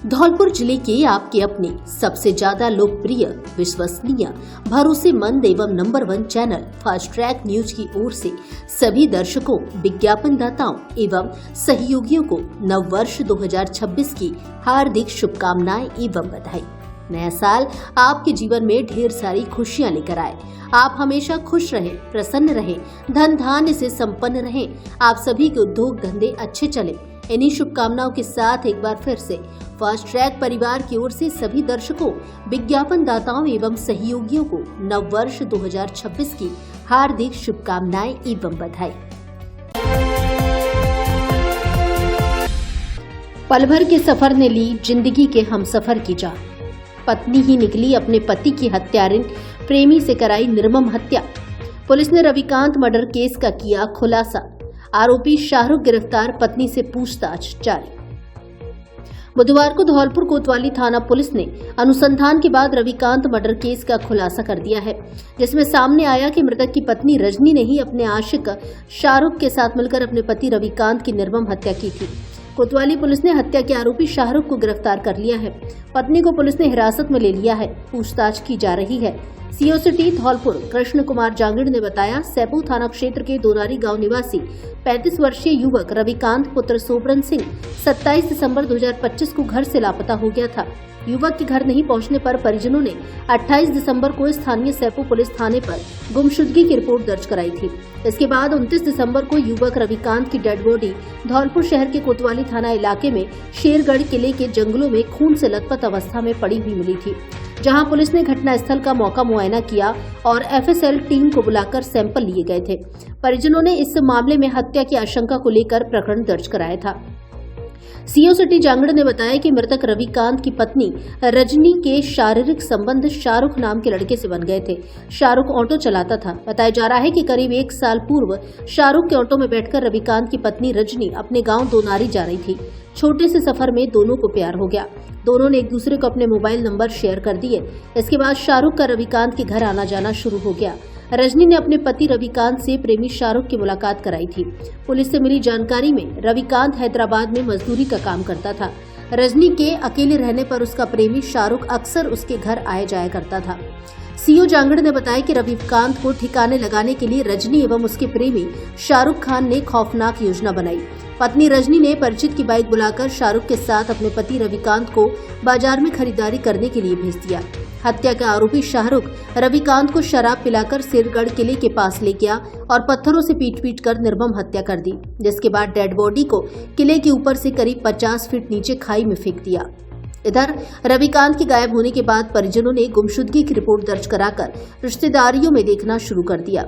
धौलपुर जिले के आपके अपने सबसे ज्यादा लोकप्रिय, विश्वसनीय, भरोसेमंद एवं number 1 channel fast track news की ओर से सभी दर्शकों, विज्ञापन दाताओं एवं सहयोगियों को नव वर्ष 2026 की हार्दिक शुभकामनाएं एवं बधाई। नया साल आपके जीवन में ढेर सारी खुशियां लेकर आए। आप हमेशा खुश रहें, प्रसन्न रहें, धन धान्य से संपन्न रहें। आप सभी के उद्योग धंधे अच्छे चले। इन्हीं शुभकामनाओं के साथ एक बार फिर से फास्ट ट्रैक परिवार की ओर से सभी दर्शकों, विज्ञापन दाताओं एवं सहयोगियों को नव वर्ष 2026 की हार्दिक शुभकामनाएं एवं बधाई। पल भर के सफर ने ली जिंदगी के हमसफर की जान। पत्नी ही निकली अपने पति की हत्यारिन, प्रेमी से कराई निर्मम हत्या। पुलिस ने रविकांत मर्डर केस का किया खुलासा। आरोपी शाहरुख गिरफ्तार, पत्नी से पूछताछ जारी। बुधवार को धौलपुर कोतवाली थाना पुलिस ने अनुसंधान के बाद रविकांत मर्डर केस का खुलासा कर दिया है, जिसमें सामने आया कि मृतक की पत्नी रजनी ने ही अपने आशिक शाहरुख के साथ मिलकर अपने पति रविकांत की निर्मम हत्या की थी। कोतवाली पुलिस ने हत्या के आरोपी शाहरुख को गिरफ्तार कर लिया है। पत्नी को पुलिस ने हिरासत में ले लिया है, पूछताछ की जा रही है। सीओ सिटी धौलपुर कृष्ण कुमार जांगिड़ ने बताया, सैपू थाना क्षेत्र के दोनारी गांव निवासी 35 वर्षीय युवक रविकांत पुत्र सोबरन सिंह 27 दिसंबर 2025 को घर से लापता हो गया था। युवक के घर नहीं पहुंचने पर परिजनों ने 28 दिसंबर को स्थानीय सैपू पुलिस थाने पर गुमशुदगी की रिपोर्ट दर्ज कराई थी। इसके बाद 29 दिसंबर को युवक रविकांत की डेड बॉडी धौलपुर शहर के कोतवाली थाना इलाके में शेरगढ़ किले के जंगलों में खून से लथपथ अवस्था में पड़ी हुई मिली थी, जहां पुलिस ने घटनास्थल का मौका मुआयना किया और एफएसएल टीम को बुलाकर सैंपल लिए गए थे। परिजनों ने इस मामले में हत्या की आशंका को लेकर प्रकरण दर्ज कराया था। सीओ सिटी जांगड़ ने बताया कि मृतक रविकांत की पत्नी रजनी के शारीरिक संबंध शाहरुख नाम के लड़के से बन गए थे। शाहरुख ऑटो चलाता था। बताया जा रहा है कि करीब 1 साल पूर्व शाहरुख के ऑटो में बैठकर रविकांत की पत्नी रजनी अपने गांव दोनारी जा रही थी। छोटे से सफर में दोनों को प्यार हो गया। दोनों ने एक दूसरे को अपने मोबाइल नंबर शेयर कर दिए। इसके बाद शाहरुख का रविकांत के घर आना जाना शुरू हो गया। रजनी ने अपने पति रविकांत से प्रेमी शाहरुख की मुलाकात कराई थी। पुलिस से मिली जानकारी में रविकांत हैदराबाद में मजदूरी का काम करता था। रजनी के अकेले रहने पर उसका प्रेमी शाहरुख अक्सर उसके घर आया जाया करता था। सीओ जांगड़ ने बताया कि रविकांत को ठिकाने लगाने के लिए रजनी एवं उसके प्रेमी शाहरुख खान ने खौफनाक योजना बनाई। पत्नी रजनी ने परिचित की बाइक बुलाकर शाहरुख के साथ अपने पति रविकांत को बाजार में खरीदारी करने के लिए भेज दिया। हत्या का आरोपी शाहरुख रविकांत को शराब पिलाकर शेरगढ़ किले के पास ले गया और पत्थरों से पीट कर निर्मम हत्या कर दी, जिसके बाद डेड बॉडी को किले के ऊपर से करीब 50 फीट नीचे खाई में फेंक दिया। इधर रविकांत के गायब होने के बाद परिजनों ने गुमशुदगी की रिपोर्ट दर्ज कराकर रिश्तेदारियों में देखना शुरू कर दिया।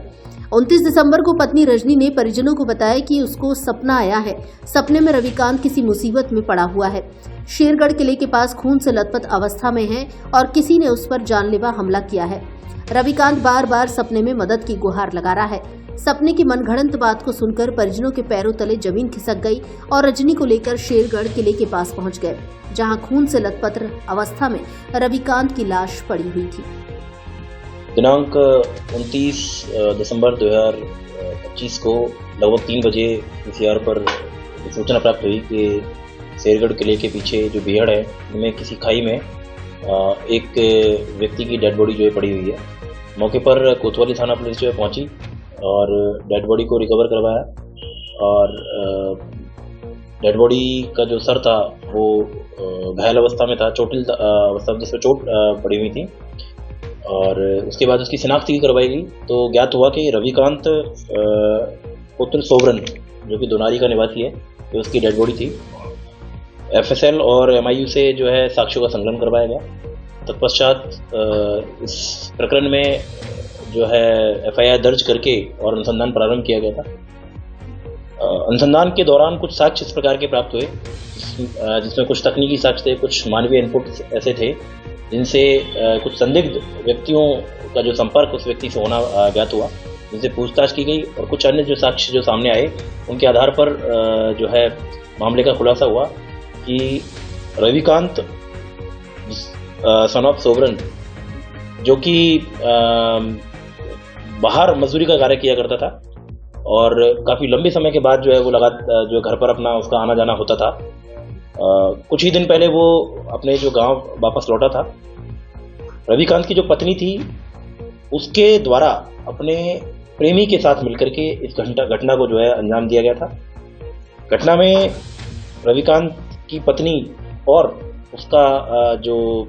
29 दिसंबर को पत्नी रजनी ने परिजनों को बताया कि उसको सपना आया है। सपने में रविकांत किसी मुसीबत में पड़ा हुआ है, शेरगढ़ किले के पास खून से लथपथ अवस्था में है और किसी ने उस पर जानलेवा हमला किया है। रविकांत बार बार सपने में मदद की गुहार लगा रहा है। सपने की मनगढ़ंत बात को सुनकर परिजनों के पैरों तले जमीन खिसक गई और रजनी को लेकर शेरगढ़ किले के पास पहुंच गए, जहां खून से लथपथ अवस्था में रविकांत की लाश पड़ी हुई थी। दिनांक 29 दिसंबर 2025 को लगभग 3 बजे पीसीआर पर सूचना प्राप्त हुई कि शेरगढ़ किले के पीछे जो बेहड़ है, उनमें किसी खाई में एक व्यक्ति की डेड बॉडी जो है पड़ी हुई है। मौके पर कोतवाली थाना पुलिस जो है पहुंची और डेड बॉडी को रिकवर करवाया और डेड बॉडी का जो सर था वो घायल अवस्था में था, चोटिल अवस्था में, जिसमें चोट पड़ी हुई थी। और उसके बाद उसकी शिनाख्त करवाई गई तो ज्ञात हुआ कि रविकांत पुत्र सोबरन, जो कि दोनारी का निवासी है, तो उसकी डेड बॉडी थी। एफएसएल और एमआईयू से जो है साक्ष्यों का संकलन करवाया गया। तत्पश्चात इस प्रकरण में जो है एफआईआर दर्ज करके और अनुसंधान प्रारंभ किया गया था। अनुसंधान के दौरान कुछ साक्ष्य इस प्रकार के प्राप्त हुए, जिसमें कुछ तकनीकी साक्ष्य थे, कुछ मानवीय इनपुट ऐसे थे जिनसे कुछ संदिग्ध व्यक्तियों का जो संपर्क उस व्यक्ति से होना ज्ञात हुआ, जिनसे पूछताछ की गई और कुछ अन्य जो साक्ष्य जो सामने आए उनके आधार पर जो है मामले का खुलासा हुआ कि रविकांत सन ऑफ सोबरन, जो कि बाहर मजदूरी का कार्य किया करता था और काफ़ी लंबे समय के बाद जो है वो जो घर पर अपना उसका आना जाना होता था कुछ ही दिन पहले वो अपने जो गांव वापस लौटा था। रविकांत की जो पत्नी थी उसके द्वारा अपने प्रेमी के साथ मिलकर के इस घटना को जो है अंजाम दिया गया था। घटना में रविकांत की पत्नी और उसका जो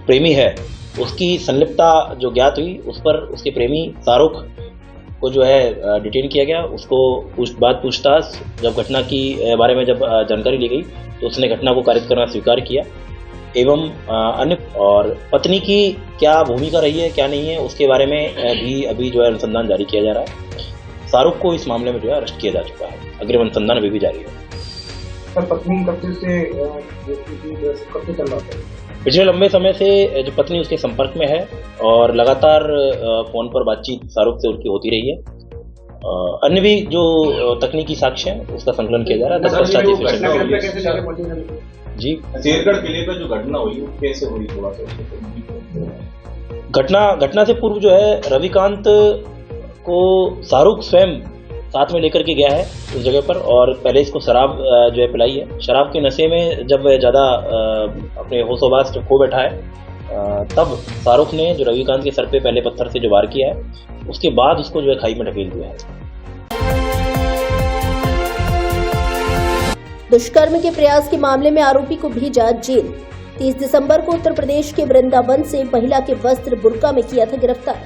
प्रेमी है उसकी संलिप्तता जो ज्ञात हुई, उस पर उसके प्रेमी शाहरुख को जो है डिटेन किया गया। उसको पूछताछ जब घटना की बारे में जब जानकारी ली गई तो उसने घटना को कारित करना स्वीकार किया एवं अन्य और पत्नी की क्या भूमिका रही है क्या नहीं है उसके बारे में भी अभी जो है अनुसंधान जारी किया जा रहा है। शाहरुख को इस मामले में जो है अरेस्ट किया जा चुका है। अग्रिम अनुसंधान अभी भी जारी है। सर, पत्नी कब से चल रहा था? पिछले लंबे समय से जो पत्नी उसके संपर्क में है और लगातार फोन पर बातचीत शाहरुख से उनकी होती रही है। अन्य भी जो तकनीकी साक्ष्य है उसका संकलन किया जा रहा है। जी, शेरगढ़ किले पर जो घटना हुई वो कैसे हुई, थोड़ा सा घटना से पूर्व जो है रविकांत को शाहरुख स्वयं साथ में लेकर के गया है उस जगह पर और पहले इसको शराब जो है पिलाई है। शराब के नशे में जब वह ज़्यादा अपने होशोबास खो बैठा है तब शाहरुख ने जो रविकांत के सर पे पहले पत्थर से जो वार किया है उसके बाद उसको जो है खाई में ढकेल दिया है। दुष्कर्म के प्रयास के मामले में आरोपी को भेजा जेल। 30 दिसंबर को उत्तर प्रदेश के वृंदावन से महिला के वस्त्र बुर्का में किया था गिरफ्तार।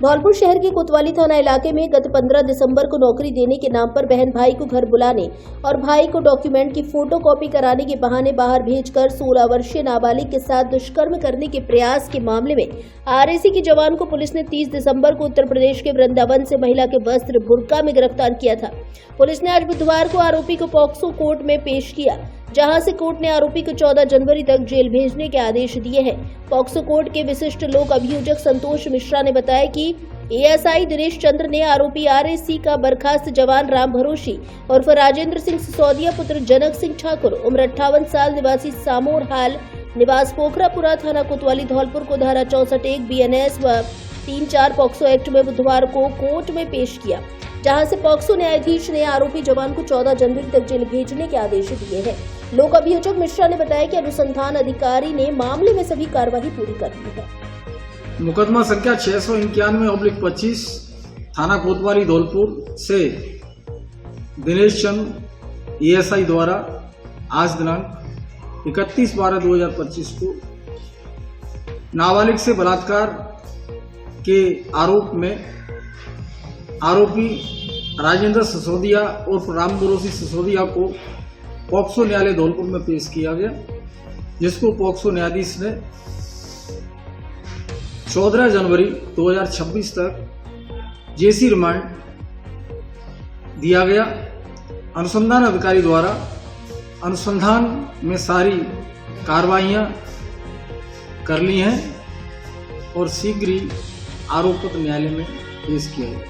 धौलपुर शहर के कोतवाली थाना इलाके में गत 15 दिसंबर को नौकरी देने के नाम पर बहन भाई को घर बुलाने और भाई को डॉक्यूमेंट की फोटोकॉपी कराने के बहाने बाहर भेजकर 16 वर्षीय नाबालिग के साथ दुष्कर्म करने के प्रयास के मामले में आरएसी के जवान को पुलिस ने 30 दिसंबर को उत्तर प्रदेश के वृंदावन से महिला के वस्त्र बुर्का में गिरफ्तार किया था। पुलिस ने आज बुधवार को आरोपी को पॉक्सो कोर्ट में पेश किया, जहां से कोर्ट ने आरोपी को 14 जनवरी तक जेल भेजने के आदेश दिए हैं। पॉक्सो कोर्ट के विशिष्ट लोक अभियोजक संतोष मिश्रा ने बताया कि एएसआई दिनेश चंद्र ने आरोपी आरएसी का बर्खास्त जवान राम भरोशी और राजेंद्र सिंह सिसोदिया पुत्र जनक सिंह ठाकुर उम्र 58 साल निवासी सामोर हाल निवास पोखरापुरा थाना कोतवाली धौलपुर को धारा 64(1) बीएनएस व 3(4) पॉक्सो एक्ट में बुधवार को कोर्ट में पेश किया, जहां से पॉक्सो न्यायाधीश ने आरोपी जवान को 14 जनवरी तक जेल भेजने के आदेश दिए हैं। लोक अभियोजक मिश्रा ने बताया कि अनुसंधान अधिकारी ने मामले में सभी कार्रवाई पूरी कर ली है। मुकदमा संख्या 691/25 थाना कोतवाली धौलपुर से दिनेश चंद एएसआई द्वारा आज दिनांक 31/12/2025 को नाबालिग से बलात्कार के आरोप में आरोपी राजेंद्र सिसोदिया और राम भरोसी सिसोदिया को पॉक्सो न्यायालय धौलपुर में पेश किया गया, जिसको पॉक्सो न्यायाधीश ने 14 जनवरी 2026 तक जेसी रिमांड दिया गया। अनुसंधान अधिकारी द्वारा अनुसंधान में सारी कार्रवाइयां कर ली हैं और शीघ्र ही आरोप पत्र न्यायालय में पेश किया गया।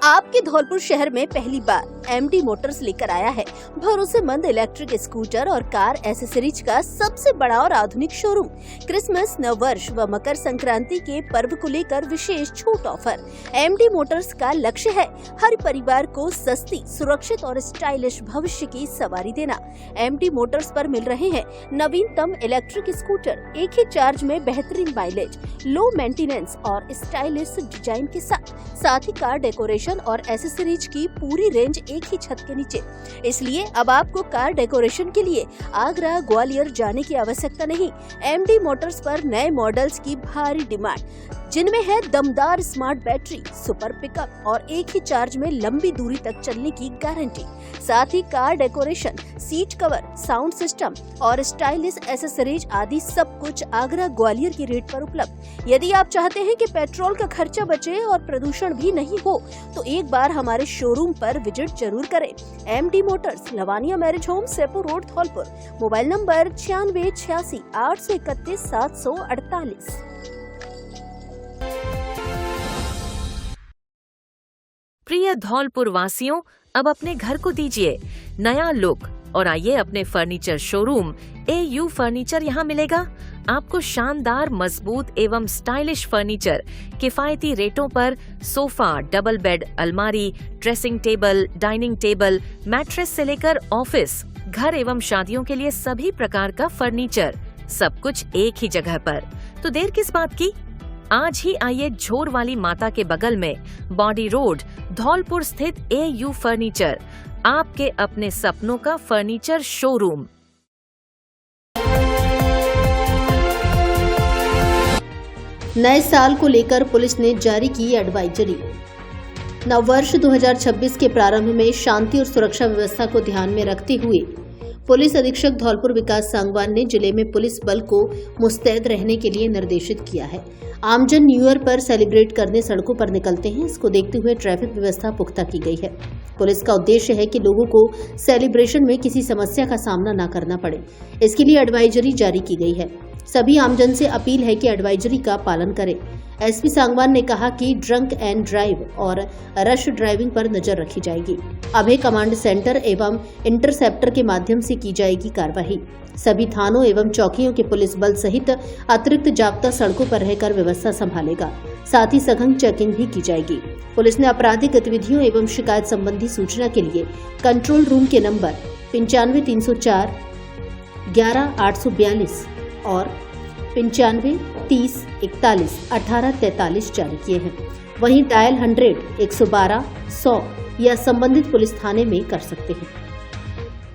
आपके धौलपुर शहर में पहली बार एमडी मोटर्स लेकर आया है भरोसेमंद इलेक्ट्रिक स्कूटर और कार एसेसरीज का सबसे बड़ा और आधुनिक शोरूम। क्रिसमस, नववर्ष व मकर संक्रांति के पर्व को लेकर विशेष छूट ऑफर। एमडी मोटर्स का लक्ष्य है हर परिवार को सस्ती, सुरक्षित और स्टाइलिश भविष्य की सवारी देना। एमडी मोटर्स पर मिल रहे हैं नवीनतम इलेक्ट्रिक स्कूटर एक ही चार्ज में बेहतरीन माइलेज, लो मेंटेनेंस और स्टाइलिश डिजाइन के साथ ही कार डेकोरेशन और एसेसरीज की पूरी रेंज एक ही छत के नीचे। इसलिए अब आपको कार डेकोरेशन के लिए आगरा, ग्वालियर जाने की आवश्यकता नहीं। एमडी मोटर्स पर नए मॉडल्स की भारी डिमांड, जिनमें है दमदार स्मार्ट बैटरी, सुपर पिकअप और एक ही चार्ज में लंबी दूरी तक चलने की गारंटी। साथ ही car decoration, seat cover, sound system और स्टाइलिश एसेसरीज आदि सब कुछ आगरा, ग्वालियर की रेट पर उपलब्ध। यदि आप चाहते हैं कि पेट्रोल का खर्चा बचे और प्रदूषण भी नहीं हो, तो एक बार हमारे शोरूम पर विजिट जरूर करें। MD Motors, Lavania marriage home, Sepur road, Dholpur. Mobile number 9686 831 748। प्रिय धौलपुर वासियों, अब अपने घर को दीजिए नया लुक और आइए अपने फर्नीचर शोरूम AU फर्नीचर यहाँ मिलेगा। आपको शानदार, मजबूत एवं स्टाइलिश फर्नीचर किफायती रेटों पर सोफा, डबल बेड, अलमारी, dressing table, dining table, mattress से लेकर ऑफिस, घर एवं शादियों के लिए सभी प्रकार का फर्नीचर, सब कुछ एक ही जगह पर। तो देर किस बात की, आज ही आइए झोर वाली माता के बगल में बॉडी रोड, धौलपुर स्थित AU फर्नीचर, आपके अपने सपनों का फर्नीचर शोरूम। नए साल को लेकर पुलिस ने जारी की एडवाइजरी। नववर्ष 2026 के प्रारंभ में शांति और सुरक्षा व्यवस्था को ध्यान में रखते हुए पुलिस अधीक्षक धौलपुर विकास सांगवान ने जिले में पुलिस बल को मुस्तैद रहने के लिए निर्देशित किया है। आमजन न्यू ईयर पर सेलिब्रेट करने सड़कों पर निकलते हैं, इसको देखते हुए ट्रैफिक व्यवस्था पुख्ता की गई है। पुलिस का उद्देश्य है कि लोगों को सेलिब्रेशन में किसी समस्या का सामना न करना पड़े, इसके लिए एडवाइजरी जारी की गई है। सभी आमजन से अपील है कि एडवाइजरी का पालन करें। एसपी सांगवान ने कहा कि ड्रंक एंड ड्राइव और रश ड्राइविंग पर नजर रखी जाएगी। अभय कमांड सेंटर एवं इंटरसेप्टर के माध्यम से की जाएगी कार्रवाई। सभी थानों एवं चौकियों के पुलिस बल सहित अतिरिक्त जाब्ता सड़कों पर रहकर व्यवस्था संभालेगा। साथ ही सघन चेकिंग भी की जाएगी। पुलिस ने आपराधिक गतिविधियों एवं शिकायत संबंधी सूचना के लिए कंट्रोल रूम के नंबर 95 304 11842 और 95 30 41 18 43 जारी किए हैं। वहीं डायल 100 112 100 या संबंधित पुलिस थाने में कर सकते हैं।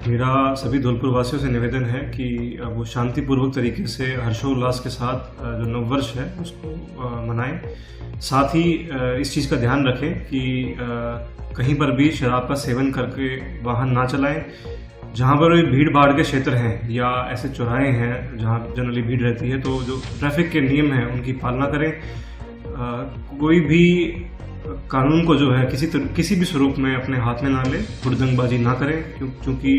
मेरा सभी धौलपुर वासियों से निवेदन है कि वो शांतिपूर्वक तरीके से हर्षोल्लास के साथ जो नववर्ष है उसको मनाएं। साथ ही इस चीज़ का ध्यान रखें कि कहीं पर भी शराब का सेवन करके वाहन ना चलाएं। जहाँ पर भी भीड़ भाड़ के क्षेत्र हैं या ऐसे चौराहे हैं जहाँ जनरली भीड़ रहती है, तो जो ट्रैफिक के नियम हैं उनकी पालना करें। कोई भी कानून को जो है किसी भी स्वरूप में अपने हाथ में ना ले, हुड़दंगबाजी ना करें, क्योंकि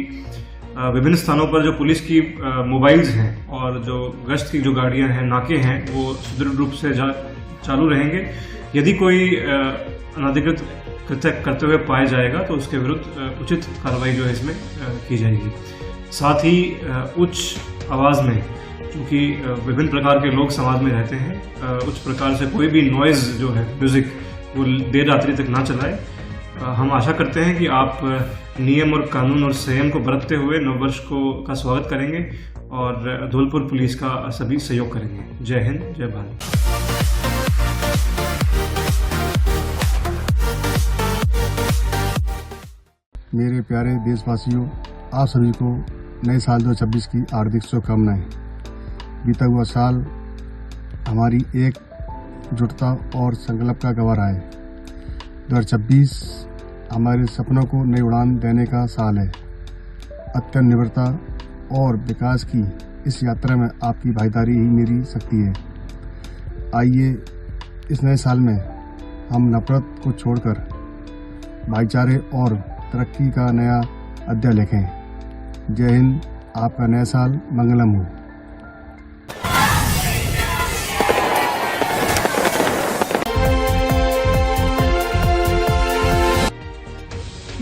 विभिन्न स्थानों पर जो पुलिस की मोबाइल्स हैं और जो गश्त की जो गाड़ियां हैं, नाके हैं, वो सुदृढ़ रूप से चालू रहेंगे। यदि कोई अनधिकृत कृत्य करते हुए पाया जाएगा तो उसके विरुद्ध उचित कार्रवाई जो है इसमें की जाएगी। साथ ही उच्च आवाज़ में, क्योंकि विभिन्न प्रकार के लोग समाज में रहते हैं, उच्च प्रकार से कोई भी नॉइज़ जो है म्यूज़िक वो देर रात्रि तक ना चलाए। हम आशा करते हैं कि आप नियम और कानून और संयम को बरतते हुए नववर्ष का स्वागत करेंगे और धौलपुर पुलिस का सभी सहयोग करेंगे। जय हिंद, जय भारत। मेरे प्यारे देशवासियों, आप सभी को नए साल 2026 की हार्दिक शुभकामनाएं। बीता हुआ साल हमारी एकजुटता और संकल्प का गवाह रहा है। 2026 हमारे सपनों को नई उड़ान देने का साल है। आत्मनिर्भरता और विकास की इस यात्रा में आपकी भागीदारी ही मेरी शक्ति है। आइए इस नए साल में हम नफरत को छोड़कर भाईचारे और तरक्की का नया अध्याय लिखें। जय हिंद, आपका नया साल मंगलम हो।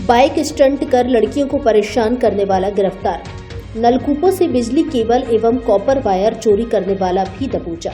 बाइक स्टंट कर लड़कियों को परेशान करने वाला गिरफ्तार। नलकूपों से बिजली केबल एवं कॉपर वायर चोरी करने वाला भी दबोचा।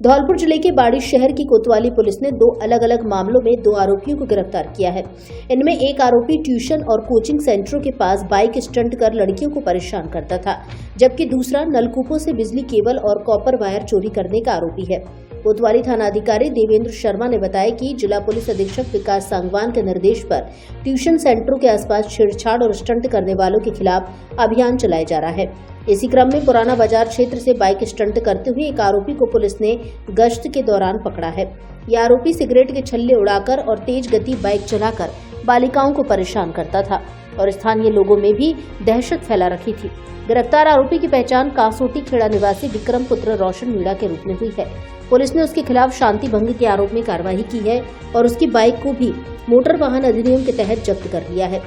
धौलपुर जिले के बाड़ी शहर की कोतवाली पुलिस ने 2 अलग अलग मामलों में 2 आरोपियों को गिरफ्तार किया है। इनमें एक आरोपी ट्यूशन और कोचिंग सेंटरों के पास बाइक स्टंट कर लड़कियों को परेशान करता था, जबकि दूसरा नलकूपों से बिजली केबल और कॉपर वायर चोरी करने का आरोपी है। कोतवाली थानाधिकारी देवेंद्र शर्मा ने बताया कि जिला पुलिस अधीक्षक विकास सांगवान के निर्देश पर ट्यूशन सेंटरों के आसपास छेड़छाड़ और स्टंट करने वालों के खिलाफ अभियान चलाया जा रहा है। इसी क्रम में पुराना बाजार क्षेत्र से बाइक स्टंट करते हुए एक आरोपी को पुलिस ने गश्त के दौरान पकड़ा है। यह आरोपी सिगरेट के छल्ले उड़ाकर और तेज गति बाइक चलाकर बालिकाओं को परेशान करता था और स्थानीय लोगों में भी दहशत फैला रखी थी। गिरफ्तार आरोपी की पहचान कासोटी खेड़ा निवासी विक्रम पुत्र रोशन मीणा के रूप में हुई है। पुलिस ने उसके खिलाफ शांति भंग के आरोप में कार्रवाई की है और उसकी बाइक को भी मोटर वाहन अधिनियम के तहत जब्त कर लिया है।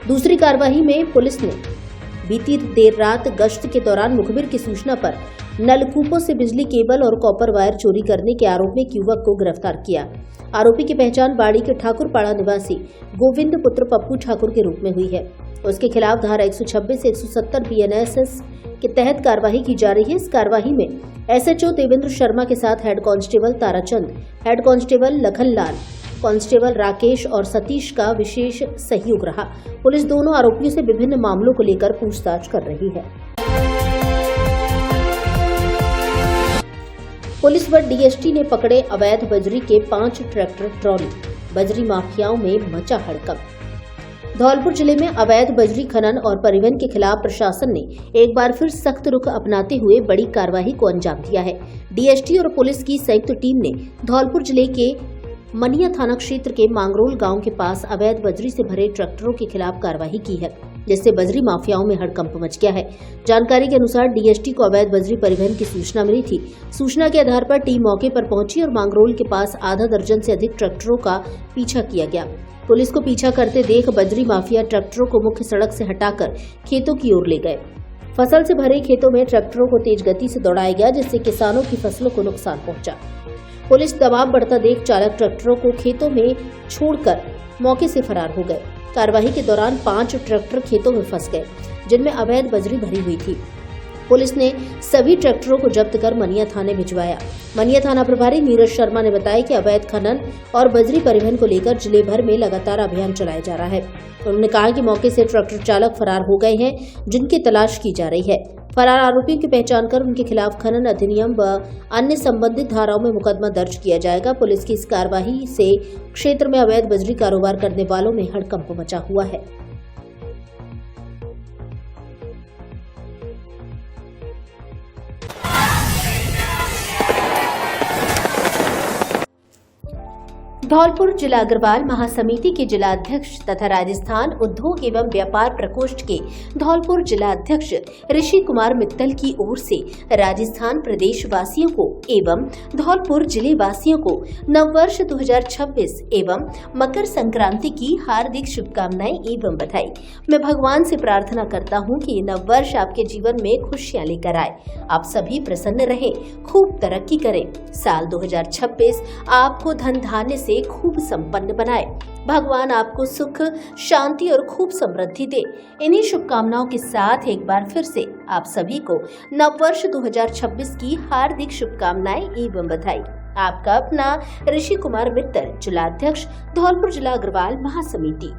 दूसरी कार्रवाई में पुलिस ने बीती देर रात गश्त के दौरान मुखबिर की सूचना पर नलकूपों से बिजली केबल और कॉपर वायर चोरी करने के आरोप में एक युवक को गिरफ्तार किया। आरोपी की पहचान बाड़ी के ठाकुरपाड़ा निवासी गोविंद पुत्र पप्पू ठाकुर के रूप में हुई है। उसके खिलाफ धारा 126 से 170 BNSS के तहत कार्रवाई की जा रही है। इस कार्रवाई में एसएचओ देवेंद्र शर्मा के साथ head constable Tarachand, head constable Lakhanlal, constable Rakesh और सतीश का विशेष सहयोग रहा। पुलिस दोनों आरोपियों से विभिन्न मामलों को लेकर पूछताछ कर रही है। पुलिस व डीएसटी ने पकड़े अवैध बजरी के 5 ट्रैक्टर ट्रॉली। बजरी माफियाओं में मचा हड़कंप। धौलपुर जिले में अवैध बजरी खनन और परिवहन के खिलाफ प्रशासन ने एक बार फिर सख्त रुख अपनाते हुए बड़ी कार्रवाई को अंजाम दिया है। डीएसटी और पुलिस की संयुक्त टीम ने धौलपुर जिले के मनिया थाना क्षेत्र के मांगरोल गांव के पास अवैध बजरी से भरे ट्रैक्टरों के खिलाफ कार्रवाई की है, जिससे बजरी माफियाओं में हड़कंप मच गया है। जानकारी के अनुसार डीएसटी को अवैध बजरी परिवहन की सूचना मिली थी। सूचना के आधार पर टीम मौके पर पहुंची और मांगरोल के पास आधा दर्जन से अधिक ट्रैक्टरों का पीछा किया गया। पुलिस को पीछा करते देख बजरी माफिया ट्रैक्टरों को मुख्य सड़क से हटाकर खेतों की ओर ले गए। फसल से भरे खेतों में ट्रैक्टरों को तेज गति से दौड़ाया गया, जिससे किसानों की फसलों को नुकसान पहुंचा। पुलिस दबाव बढ़ता देख चालक ट्रैक्टरों को खेतों में छोड़कर मौके से फरार हो गए। कार्रवाई के दौरान 5 ट्रैक्टर खेतों में फंस गए, जिनमें अवैध बजरी भरी हुई थी। पुलिस ने सभी ट्रैक्टरों को जब्त कर मनिया थाने भिजवाया। मनिया थाना प्रभारी नीरज शर्मा ने बताया कि अवैध खनन और बजरी परिवहन को लेकर जिले भर में लगातार अभियान चलाया जा रहा है। उन्होंने कहा कि मौके से ट्रैक्टर चालक फरार हो गए हैं, जिनकी तलाश की जा रही है। फरार आरोपियों की पहचान कर उनके खिलाफ खनन अधिनियम व अन्य संबंधित धाराओं में मुकदमा दर्ज किया जाएगा। पुलिस की इस कार्रवाई से क्षेत्र में अवैध बजरी कारोबार करने वालों में हड़कंप मचा हुआ है। धौलपुर जिला अग्रवाल महासमिति के जिला अध्यक्ष तथा राजस्थान उद्योग एवं व्यापार प्रकोष्ठ के धौलपुर जिला अध्यक्ष ऋषि कुमार मित्तल की ओर से राजस्थान प्रदेश वासियों को एवं धौलपुर जिले वासियों को नववर्ष 2026 एवं मकर संक्रांति की हार्दिक शुभकामनाएं एवं बधाई। मैं भगवान से प्रार्थना करता हूं कि ये नववर्ष आपके जीवन में खुशियां लेकर आए, आप सभी प्रसन्न रहें, खूब तरक्की करें। साल 2026 आपको धन धान्य से खूब संपन्न बनाए। भगवान आपको सुख, शांति और खूब समृद्धि दे। इन्हीं शुभकामनाओं के साथ एक बार फिर से आप सभी को नववर्ष 2026 की हार्दिक शुभकामनाएं एवं बधाई। आपका अपना ऋषि कुमार मित्तल, जिला अध्यक्ष, धौलपुर जिला अग्रवाल महासमिति।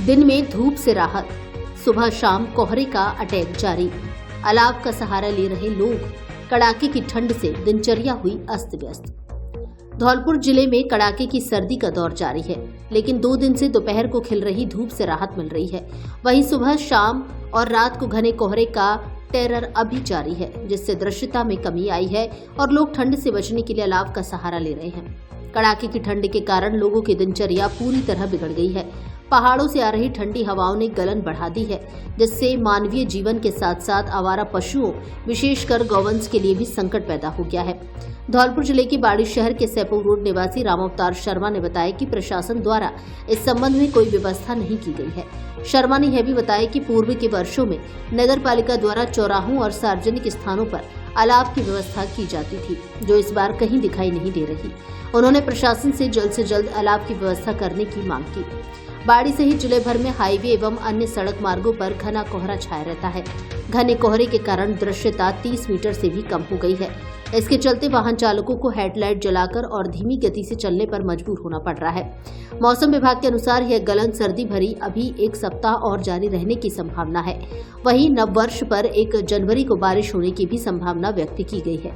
दिन में धूप से राहत, सुबह शाम कोहरे का अटैक जारी। अलाव का सहारा ले रहे लोग, कड़ाके की ठंड से दिनचर्या हुई अस्त व्यस्त। धौलपुर जिले में कड़ाके की सर्दी का दौर जारी है, लेकिन 2 दिन से दोपहर को खिल रही धूप से राहत मिल रही है। वहीं सुबह शाम और रात को घने कोहरे का टेरर अभी जारी है, जिससे दृश्यता में कमी आई है और लोग ठंड से बचने के लिए अलाव का सहारा ले रहे हैं। कड़ाके की ठंड के कारण लोगों की दिनचर्या पूरी तरह बिगड़ गई है। पहाड़ों से आ रही ठंडी हवाओं ने गलन बढ़ा दी है, जिससे मानवीय जीवन के साथ साथ आवारा पशुओं, विशेषकर गौवंश के लिए भी संकट पैदा हो गया है। धौलपुर जिले के बाड़ी शहर के सैपुर रोड निवासी रामावतार शर्मा ने बताया कि प्रशासन द्वारा इस संबंध में कोई व्यवस्था नहीं की गई है। शर्मा ने यह भी बताया कि पूर्व के वर्षों में नगर पालिका द्वारा चौराहों और सार्वजनिक स्थानों पर अलाव की व्यवस्था की जाती थी, जो इस बार कहीं दिखाई नहीं दे रही। उन्होंने प्रशासन से जल्द अलाव की व्यवस्था करने की मांग की। बाड़ी सहित जिले भर में हाईवे एवं अन्य सड़क मार्गों पर घना कोहरा छाया रहता है। घने कोहरे के कारण दृश्यता 30 मीटर से भी कम हो गई है। इसके चलते वाहन चालकों को हेडलाइट जलाकर और धीमी गति से चलने पर मजबूर होना पड़ रहा है। मौसम विभाग के अनुसार यह गलन सर्दी भरी अभी 1 सप्ताह और जारी रहने की संभावना है। वहीं नववर्ष पर 1 जनवरी को बारिश होने की भी संभावना व्यक्त की गई है।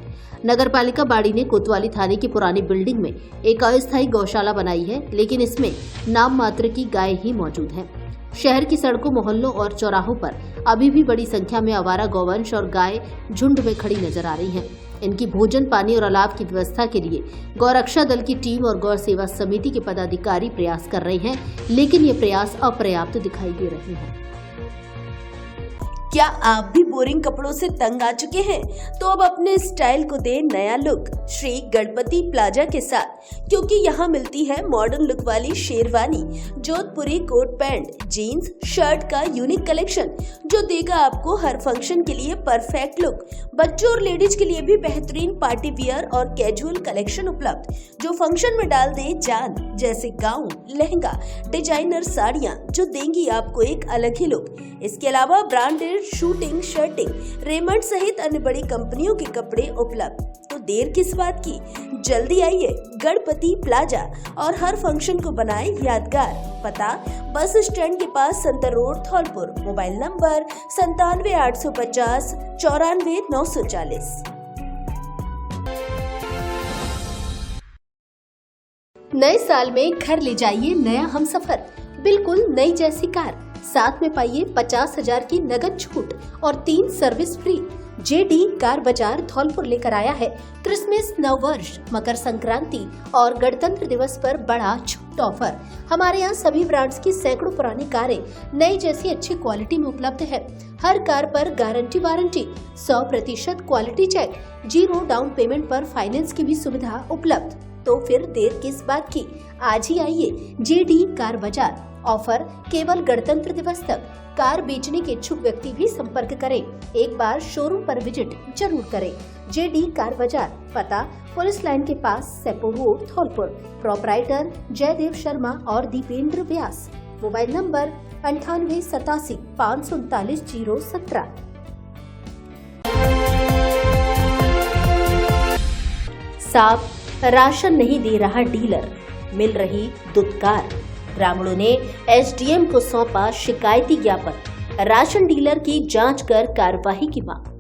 नगर पालिका बाड़ी ने कोतवाली थाने की पुरानी बिल्डिंग में एक अस्थायी गौशाला बनाई है, लेकिन इसमें नाम मात्र की गाय ही मौजूद है। शहर की सड़कों, मोहल्लों और चौराहों पर अभी भी बड़ी संख्या में आवारा गौवंश और गाय झुंड में खड़ी नजर आ रही हैं। इनकी भोजन, पानी और अलाव की व्यवस्था के लिए गौरक्षा दल की टीम और गौ सेवा समिति के पदाधिकारी प्रयास कर रहे हैं, लेकिन ये प्रयास अपर्याप्त दिखाई दे रहे हैं। क्या आप भी बोरिंग कपड़ों से तंग आ चुके हैं? तो अब अपने स्टाइल को दे नया लुक श्री गणपति प्लाजा के साथ, क्योंकि यहाँ मिलती है मॉडर्न लुक वाली शेरवानी, जोधपुरी कोट पैंट, जीन्स, शर्ट का यूनिक कलेक्शन जो देगा आपको हर फंक्शन के लिए परफेक्ट लुक। बच्चों और लेडीज के लिए भी बेहतरीन पार्टी वियर और कैजुअल कलेक्शन उपलब्ध जो फंक्शन में डाल दे जान, जैसे गाउन, लहंगा, डिजाइनर साड़ियाँ जो देंगी आपको एक अलग ही लुक। इसके अलावा ब्रांडेड शूटिंग, शर्टिंग, रेमंड सहित अन्य बड़ी कंपनियों के कपड़े उपलब्ध। तो देर किस बात की, जल्दी आइए गणपति प्लाजा और हर फंक्शन को बनाए यादगार। पता बस स्टैंड के पास Santar road, Dholpur. Mobile number 97 850 94 940। नए साल में घर ले जाइए नया हमसफर, बिल्कुल नई जैसी कार। साथ में पाइए 50,000 की नगद छूट और 3 सर्विस फ्री। जेडी कार बाजार धौलपुर लेकर आया है क्रिसमस, नववर्ष, मकर संक्रांति और गणतंत्र दिवस पर बड़ा छूट ऑफर। हमारे यहाँ सभी ब्रांड्स की सैकड़ों पुरानी कारें नई जैसी अच्छी क्वालिटी में उपलब्ध है। हर कार पर guarantee warranty, 100% quality check, 0 down payment पर फाइनेंस की भी सुविधा उपलब्ध। तो फिर देर किस बात की, आज ही आइए जेडी कार बाजार। ऑफर केवल गणतंत्र दिवस तक। कार बेचने के इच्छुक व्यक्ति भी संपर्क करें। एक बार शोरूम पर विजिट जरूर करें। जेडी कार बाजार, पता पुलिस लाइन के पास, सेपो रोड, धौलपुर। प्रोपराइटर जयदेव शर्मा और दीपेंद्र व्यास। Mobile number 98 87 539 017। साफ राशन नहीं दे रहा डीलर, मिल रही दुत्कार। ग्रामीणों ने एसडीएम को सौंपा शिकायती ज्ञापन, राशन डीलर की जांच कर कार्रवाई की मांग।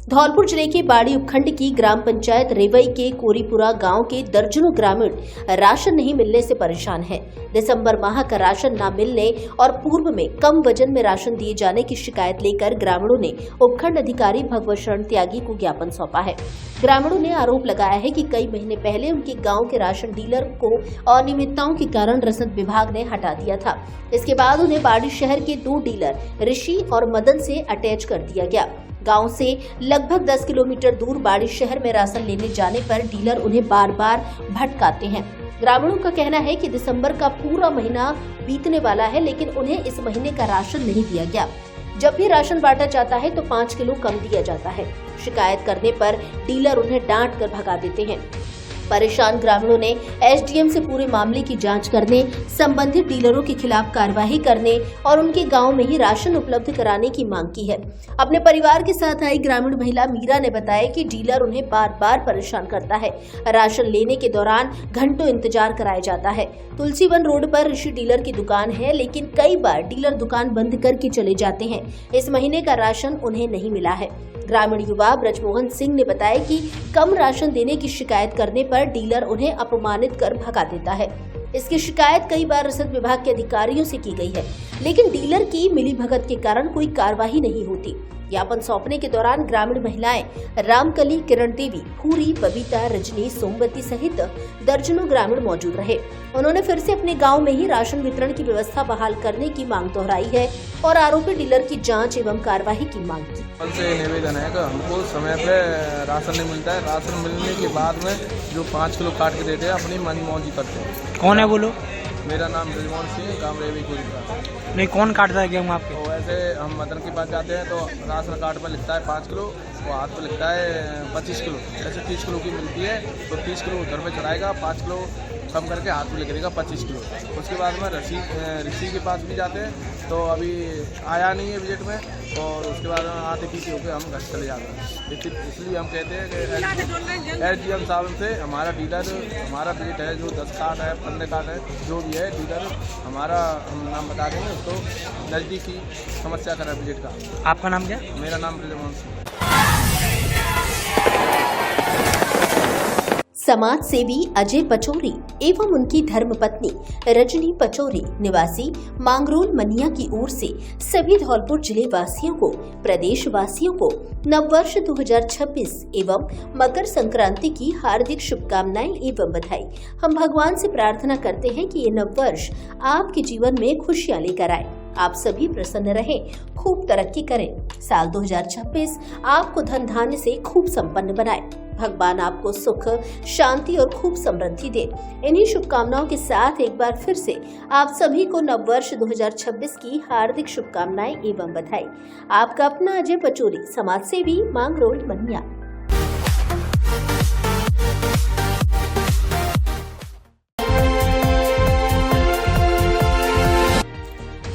धौलपुर जिले के बाड़ी उपखंड की ग्राम पंचायत रेवई के कोरीपुरा गांव के दर्जनों ग्रामीण राशन नहीं मिलने से परेशान हैं। दिसंबर माह का राशन न मिलने और पूर्व में कम वजन में राशन दिए जाने की शिकायत लेकर ग्रामीणों ने उपखंड अधिकारी भगवत शरण त्यागी को ज्ञापन सौंपा है। ग्रामीणों ने आरोप लगाया है कि कई महीने पहले उनके गांव के राशन डीलर को अनियमितताओं के कारण रसद विभाग ने हटा दिया था। इसके बाद उन्हें बाड़ी शहर के 2 डीलर ऋषि और मदन से अटैच कर दिया गया। गांव से लगभग 10 किलोमीटर दूर बाड़ी शहर में राशन लेने जाने पर डीलर उन्हें बार बार भटकाते हैं। ग्रामीणों का कहना है कि दिसंबर का पूरा महीना बीतने वाला है, लेकिन उन्हें इस महीने का राशन नहीं दिया गया। जब भी राशन बांटा जाता है तो 5 किलो कम दिया जाता है। शिकायत करने पर डीलर उन्हें डांट कर भगा देते हैं। परेशान ग्रामीणों ने एसडीएम से पूरे मामले की जांच करने, संबंधित डीलरों के खिलाफ कार्रवाई करने और उनके गांव में ही राशन उपलब्ध कराने की मांग की है। अपने परिवार के साथ आई ग्रामीण महिला मीरा ने बताया कि डीलर उन्हें बार बार परेशान करता है। राशन लेने के दौरान घंटों इंतजार कराया जाता है। तुलसीवन रोड पर ऋषि डीलर की दुकान है, लेकिन कई बार डीलर दुकान बंद करके चले जाते हैं। इस महीने का राशन उन्हें नहीं मिला है। ग्रामीण युवा ब्रजमोहन सिंह ने बताया कि कम राशन देने की शिकायत करने पर डीलर उन्हें अपमानित कर भगा देता है। इसकी शिकायत कई बार रसद विभाग के अधिकारियों से की गई है, लेकिन डीलर की मिलीभगत के कारण कोई कार्रवाई नहीं होती। ज्ञापन सौंपने के दौरान ग्रामीण महिलाएं रामकली, किरण देवी, भूरी, बबीता, रजनी, सोमवती सहित दर्जनों ग्रामीण मौजूद रहे। उन्होंने फिर से अपने गांव में ही राशन वितरण की व्यवस्था बहाल करने की मांग दोहराई है और आरोपी डीलर की जांच एवं कार्रवाई की मांग की। से निवेदन है कि हमको समय पे राशन नहीं मिलता है। राशन मिलने के बाद में जो 5 किलो काट के देते हैं, अपनी मनमौजी करते हैं। कौन है बोलो? मेरा नाम ब्रजमोहन सिंह, गाँव रेवी कोरीपुरा। नहीं, कौन काटता है गेहूँ आपके? तो वैसे हम मदन के पास जाते हैं तो राशन कार्ड पर लिखता है 5 किलो, वो हाथ पर लिखता है 25 किलो। जैसे 30 किलो की मिलती है तो 30 किलो उधर पे चढ़ाएगा, 5 किलो कम करके हाथ में लिख देगा 25 किलो। उसके बाद में ऋषि के पास भी जाते हैं तो अभी आया नहीं है विजिट में, और उसके बाद आते पीछे होकर हम घर चले जाते हैं। इसलिए हम कहते हैं कि एसडीएम साहब से हमारा डीलर, हमारा विजिट है जो 10 कार्ड है, 15 कार्ड है, जो भी है डीलर हमारा, हम नाम बता देंगे उसको, नज़दीकी समस्या करें विजिट का। आपका नाम क्या? मेरा नाम ब्रजमोहन सिंह। समाज सेवी अजय पचौरी एवं उनकी धर्मपत्नी रजनी पचौरी निवासी मांगरोल मनिया की ओर से सभी धौलपुर जिले वासियों को, प्रदेश वासियों को नववर्ष 2026 एवं मकर संक्रांति की हार्दिक शुभकामनाएं एवं बधाई। हम भगवान से प्रार्थना करते हैं कि ये नववर्ष आपके जीवन में खुशियां लेकर आए। आप सभी प्रसन्न रहें, खूब तरक्की करें। साल 2026 आपको धन धान्य से खूब संपन्न बनाए। भगवान आपको सुख, शांति और खूब समृद्धि दे। इन्हीं शुभकामनाओं के साथ एक बार फिर से आप सभी को नववर्ष 2026 की हार्दिक शुभकामनाएं एवं बधाई। आपका अपना अजय पचौरी, समाज सेवी, मांगरोल, बनिया।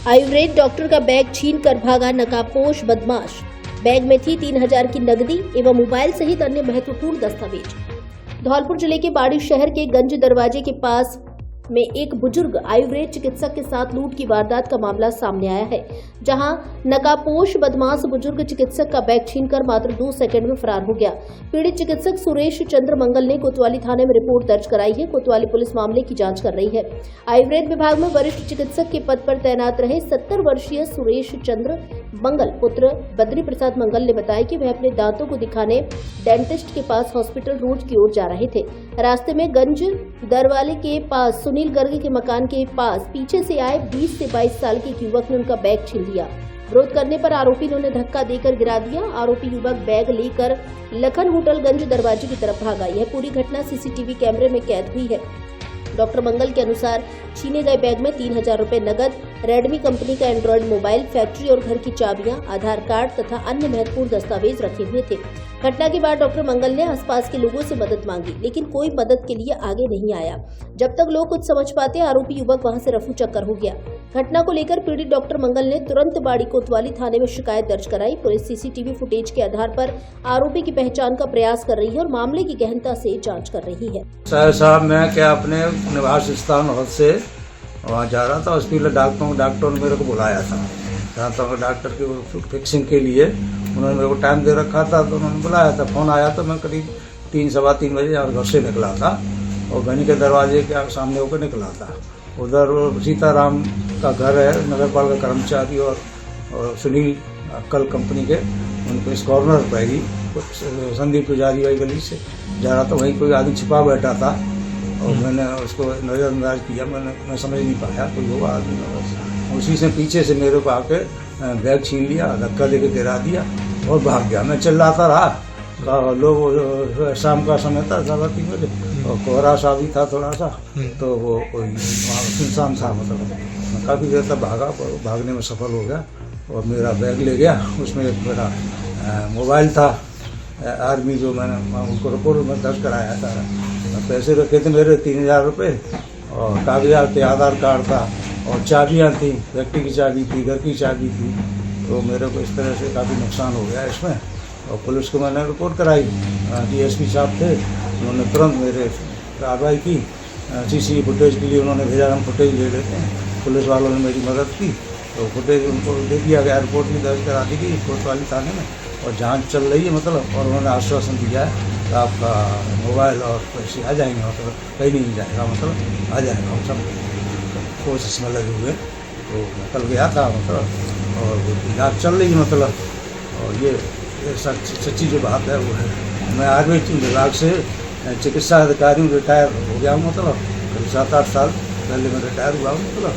आयुर्वेद डॉक्टर का बैग छीन कर भागा नकाबपोश बदमाश। बैग में थी 3000 की नकदी एवं मोबाइल सहित अन्य महत्वपूर्ण दस्तावेज। धौलपुर जिले के बाड़ी शहर के गंज दरवाजे के पास में एक बुजुर्ग आयुर्वेद चिकित्सक के साथ लूट की वारदात का मामला सामने आया है, जहां नकाबपोश बदमाश बुजुर्ग चिकित्सक का बैग छीनकर मात्र 2 सेकंड में फरार हो गया। पीड़ित चिकित्सक सुरेश चंद्र मंगल ने कोतवाली थाने में रिपोर्ट दर्ज कराई है। कोतवाली पुलिस मामले की जांच कर रही है। आयुर्वेद विभाग में वरिष्ठ चिकित्सक के पद पर तैनात रहे 70 वर्षीय सुरेश चंद्र मंगल पुत्र बद्री प्रसाद मंगल ने बताया कि वह अपने दांतों को दिखाने डेंटिस्ट के पास हॉस्पिटल रोड की ओर जा रहे थे। रास्ते में गंज दरवाजे के पास सुनील गर्ग के मकान के पास पीछे से आए 20 से 22 साल के युवक ने उनका बैग छीन लिया। विरोध करने पर आरोपी ने उन्हें धक्का देकर गिरा दिया। आरोपी युवक बैग लेकर लखन होटल गंज दरवाजे की तरफ भागा। यह पूरी घटना सीसीटीवी कैमरे में कैद हुई है। डॉक्टर मंगल के अनुसार छीने गए बैग में 3000 रुपए नगद, रेडमी कंपनी का एंड्रॉयड मोबाइल, फैक्ट्री और घर की चाबियां, आधार कार्ड तथा अन्य महत्वपूर्ण दस्तावेज रखे हुए थे। घटना के बाद डॉक्टर मंगल ने आसपास के लोगों से मदद मांगी, लेकिन कोई मदद के लिए आगे नहीं आया। जब तक लोग कुछ समझ पाते, आरोपी युवक वहां से रफू चक्कर हो गया। घटना को लेकर पीड़ित डॉक्टर मंगल ने तुरंत बाड़ी कोतवाली थाने में शिकायत दर्ज कराई। पुलिस सीसीटीवी फुटेज के आधार पर आरोपी की पहचान का प्रयास कर रही है और मामले की गहनता से जांच कर रही है। साहब, मैं क्या अपने निवास स्थान से वहाँ जा रहा था। हॉस्पिटल डॉक्टर ने मेरे को बुलाया था। जहाँ तक डॉक्टर की फिक्सिंग के लिए उन्होंने मेरे को टाइम दे रखा था, तो उन्होंने बुलाया था। फ़ोन आया तो मैं करीब 3 सवा 3 बजे घर से निकला था और गनी के दरवाजे के सामने होकर निकला था। उधर सीताराम का घर है, नगर पालिका कर्मचारी और सुनील अक्कल कंपनी के, उनको इस कॉर्नर पर ही संदीप पुजारी वाली गली से जा रहा था। वहीं कोई आदमी छिपा बैठा था और मैंने उसको नज़रअंदाज किया। मैं समझ नहीं पाया कोई होगा आदमी। उसी से पीछे से मेरे को आके बैग छीन लिया, धक्का देके गिरा दिया और भाग गया। मैं चिल्लाता रहा। लोग शाम का समय था, 3:15 बजे, और कोहरा सा भी था थोड़ा सा, तो वो कोई सुनसान था। मतलब मैं काफ़ी देर तक भागा, भागने में सफल हो गया और मेरा बैग ले गया। उसमें एक मेरा मोबाइल था आर्मी, जो मैंने उनको रिपोर्ट में दर्ज कराया था। पैसे रखे थे मेरे 3000 रुपये और कागजात थे, आधार कार्ड था और चाबियाँ थी, फैक्ट्री की चाबी थी, घर की चाबी थी। तो मेरे को इस तरह से काफ़ी नुकसान हो गया इसमें। और पुलिस को मैंने रिपोर्ट कराई। डीएसपी साहब थे, उन्होंने तुरंत मेरे कार्रवाई की। सीसीटीवी फुटेज के लिए उन्होंने भेजा, हम फुटेज ले लेते हैं। पुलिस वालों ने मेरी मदद की, तो फुटेज उनको दे दिया गया, रिपोर्ट भी दर्ज करा दी गई कोतवाली थाने में और जांच चल रही है। मतलब और उन्होंने आश्वासन दिया है कि आपका मोबाइल और पैसे आ जाएंगे, मतलब कहीं नहीं जाएगा, मतलब आ जाएगा। हम सब कोशिश में लगे हुए, तो कल गया था मतलब, और जांच चल रही है मतलब। और ये सच्ची जो बात है वो है। मैं आयुर्वेद विभाग से चिकित्सा अधिकारी रिटायर हो गया हूँ, मतलब करीब 7-8 साल पहले मैं रिटायर हुआ हूँ मतलब।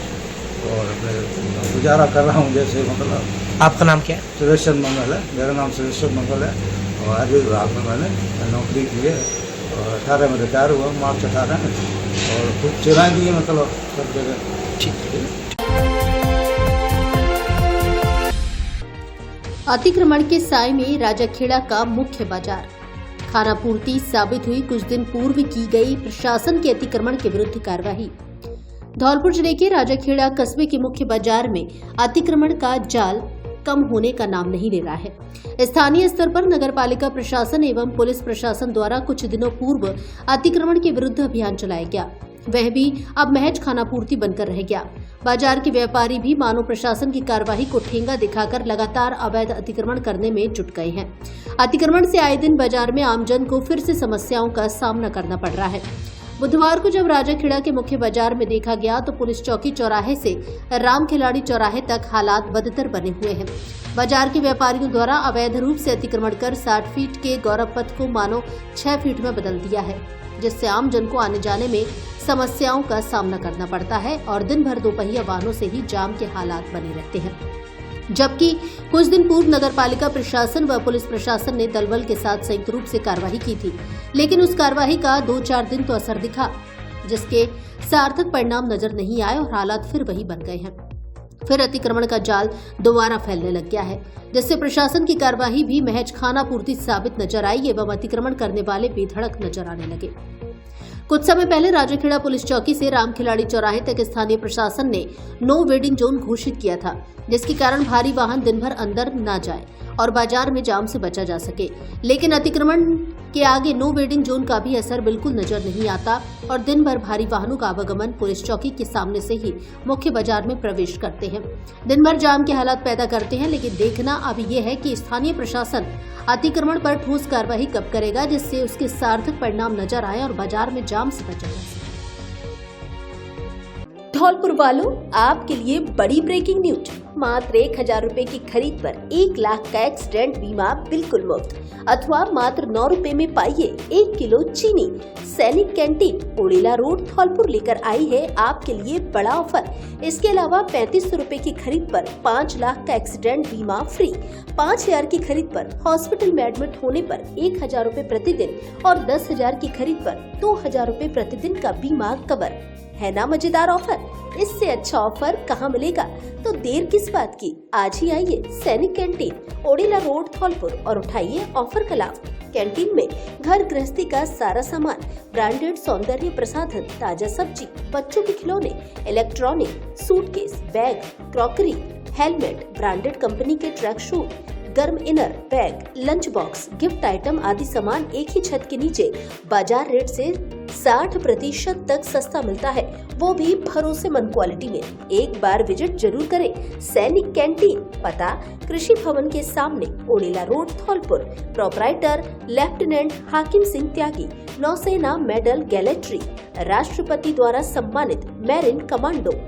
और मैं गुजारा कर रहा हूँ जैसे, मतलब। आपका नाम क्या है? सुरेश चंद्र मंगल है, मेरा नाम सुरेश चंद्र मंगल है और आयुर्वेद विभाग में मैंने नौकरी की है और 18 में रिटायर हुआ, मार्च 18 में, और कुछ सेवाएँ दी है मतलब सब जगह। अतिक्रमण के साए में राजाखेड़ा का मुख्य बाजार। खानापूर्ति साबित हुई कुछ दिन पूर्व की गई प्रशासन के अतिक्रमण के विरुद्ध कार्रवाई। धौलपुर जिले के राजाखेड़ा कस्बे के मुख्य बाजार में अतिक्रमण का जाल कम होने का नाम नहीं ले रहा है। स्थानीय स्तर पर नगरपालिका प्रशासन एवं पुलिस प्रशासन द्वारा कुछ दिनों पूर्व अतिक्रमण के विरुद्ध अभियान चलाया गया, वह भी अब महज खानापूर्ति बनकर रह गया। बाजार के व्यापारी भी मानो प्रशासन की कार्यवाही को ठेंगा दिखाकर लगातार अवैध अतिक्रमण करने में जुट गए हैं। अतिक्रमण से आए दिन बाजार में आमजन को फिर से समस्याओं का सामना करना पड़ रहा है। बुधवार को जब राजाखेड़ा के मुख्य बाजार में देखा गया तो पुलिस चौकी चौराहे से राम खिलाड़ी चौराहे तक हालात बदतर बने हुए हैं। बाजार के व्यापारियों द्वारा अवैध रूप से अतिक्रमण कर 60 फीट के गौरव पथ को मानो 6 फीट में बदल दिया है, जिससे आम जन को आने जाने में समस्याओं का सामना करना पड़ता है और दिन भर दोपहिया वाहनों से ही जाम के हालात बने रहते हैं। जबकि कुछ दिन पूर्व नगरपालिका प्रशासन व पुलिस प्रशासन ने दलबल के साथ संयुक्त रूप से कार्रवाई की थी, लेकिन उस कार्रवाई का 2-4 दिन तो असर दिखा, जिसके सार्थक परिणाम नजर नहीं आए और हालात फिर वही बन गए हैं। फिर अतिक्रमण का जाल दोबारा फैलने लग गया है, जिससे प्रशासन की कार्रवाई भी महज खानापूर्ति साबित नजर आई एवं अतिक्रमण करने वाले बेधड़क नजर आने लगे। कुछ समय पहले राजाखेड़ा पुलिस चौकी से राम खिलाड़ी चौराहे तक स्थानीय प्रशासन ने नो वेडिंग जोन घोषित किया था, जिसके कारण भारी वाहन दिन भर अंदर न जाए और बाजार में जाम से बचा जा सके। लेकिन अतिक्रमण के आगे नो वेडिंग जोन का भी असर बिल्कुल नजर नहीं आता और दिन भर भारी वाहनों का आवागमन पुलिस चौकी के सामने से ही मुख्य बाजार में प्रवेश करते हैं। दिन भर जाम के हालात पैदा करते हैं, लेकिन देखना अब ये है कि स्थानीय प्रशासन अतिक्रमण पर ठोस कार्रवाई कब करेगा, जिससे उसके सार्थक परिणाम नजर आए और बाजार में जाम से बचा जा सके। धौलपुर वालों, आपके लिए बड़ी ब्रेकिंग न्यूज। मात्र 1000 रुपए की खरीद पर 1 लाख का एक्सीडेंट बीमा बिल्कुल मुफ्त, अथवा मात्र 9 रुपए में पाइए 1 किलो चीनी। सैनिक कैंटीन, ओड़ेला रोड, धौलपुर लेकर आई है आपके लिए बड़ा ऑफर। इसके अलावा 3500 रुपए की खरीद पर 5 लाख का एक्सीडेंट बीमा फ्री। 5000 की खरीद पर हॉस्पिटल में एडमिट होने पर 1000 रुपए प्रतिदिन और 10,000 की खरीद पर 2000 रुपए प्रतिदिन का बीमा कवर। है ना मजेदार ऑफर? इससे अच्छा ऑफर कहाँ मिलेगा? तो देर किस बात की, आज ही आइए सैनिक कैंटीन, ओड़ेला रोड, धौलपुर और उठाइए ऑफर का लाभ। कैंटीन में घर गृहस्थी का सारा सामान, ब्रांडेड सौंदर्य प्रसाधन, ताजा सब्जी, बच्चों के खिलौने, electronic, suitcase, bag, crockery, helmet, branded company के ट्रैक शूट, गर्म inner, bag, lunch box, gift item आदि सामान एक ही छत के नीचे बाजार रेट से 60% तक सस्ता मिलता है, वो भी भरोसेमंद क्वालिटी में। एक बार विजिट जरूर करें। सैनिक कैंटीन, पता कृषि भवन के सामने, ओड़ेला रोड, धौलपुर। प्रोपराइटर लेफ्टिनेंट हाकिम सिंह त्यागी, नौसेना मेडल गैलेट्री, राष्ट्रपति द्वारा सम्मानित मैरिन कमांडो।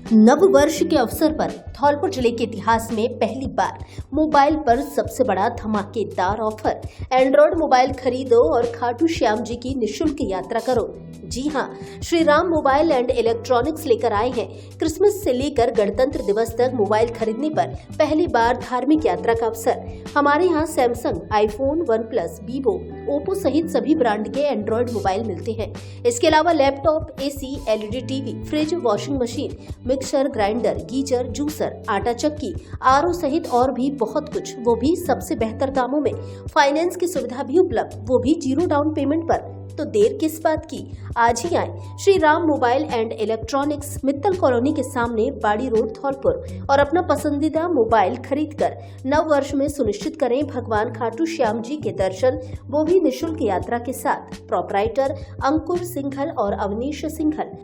नव वर्ष के अवसर पर धौलपुर जिले के इतिहास में पहली बार मोबाइल पर सबसे बड़ा धमाकेदार ऑफर। एंड्रॉइड मोबाइल खरीदो और खाटू श्याम जी की निःशुल्क यात्रा करो। जी हां, Shri Ram mobile and electronics लेकर आए हैं क्रिसमस से लेकर गणतंत्र दिवस तक मोबाइल खरीदने पर पहली बार धार्मिक यात्रा का अवसर। हमारे यहाँ Samsung, iPhone, OnePlus, Vivo, Oppo सहित सभी ब्रांड के एंड्रॉइड मोबाइल मिलते हैं। इसके अलावा laptop, AC, LED TV, fridge, washing machine, mixer grinder, geyser, juicer, आटा चक्की, RO सहित और भी बहुत कुछ, वो भी सबसे बेहतर दामों में। फाइनेंस की सुविधा भी उपलब्ध, वो भी 0 डाउन पेमेंट पर। तो देर किस बात की, आज ही आए Shri Ram mobile and electronics, Mittal colony के सामने, बाड़ी रोड, धौलपुर और अपना पसंदीदा मोबाइल खरीदकर नव वर्ष में सुनिश्चित करें भगवान खाटू श्याम जी के दर्शन, वो भी निःशुल्क यात्रा के साथ। प्रोपराइटर अंकुर सिंघल और अवनीश सिंघल।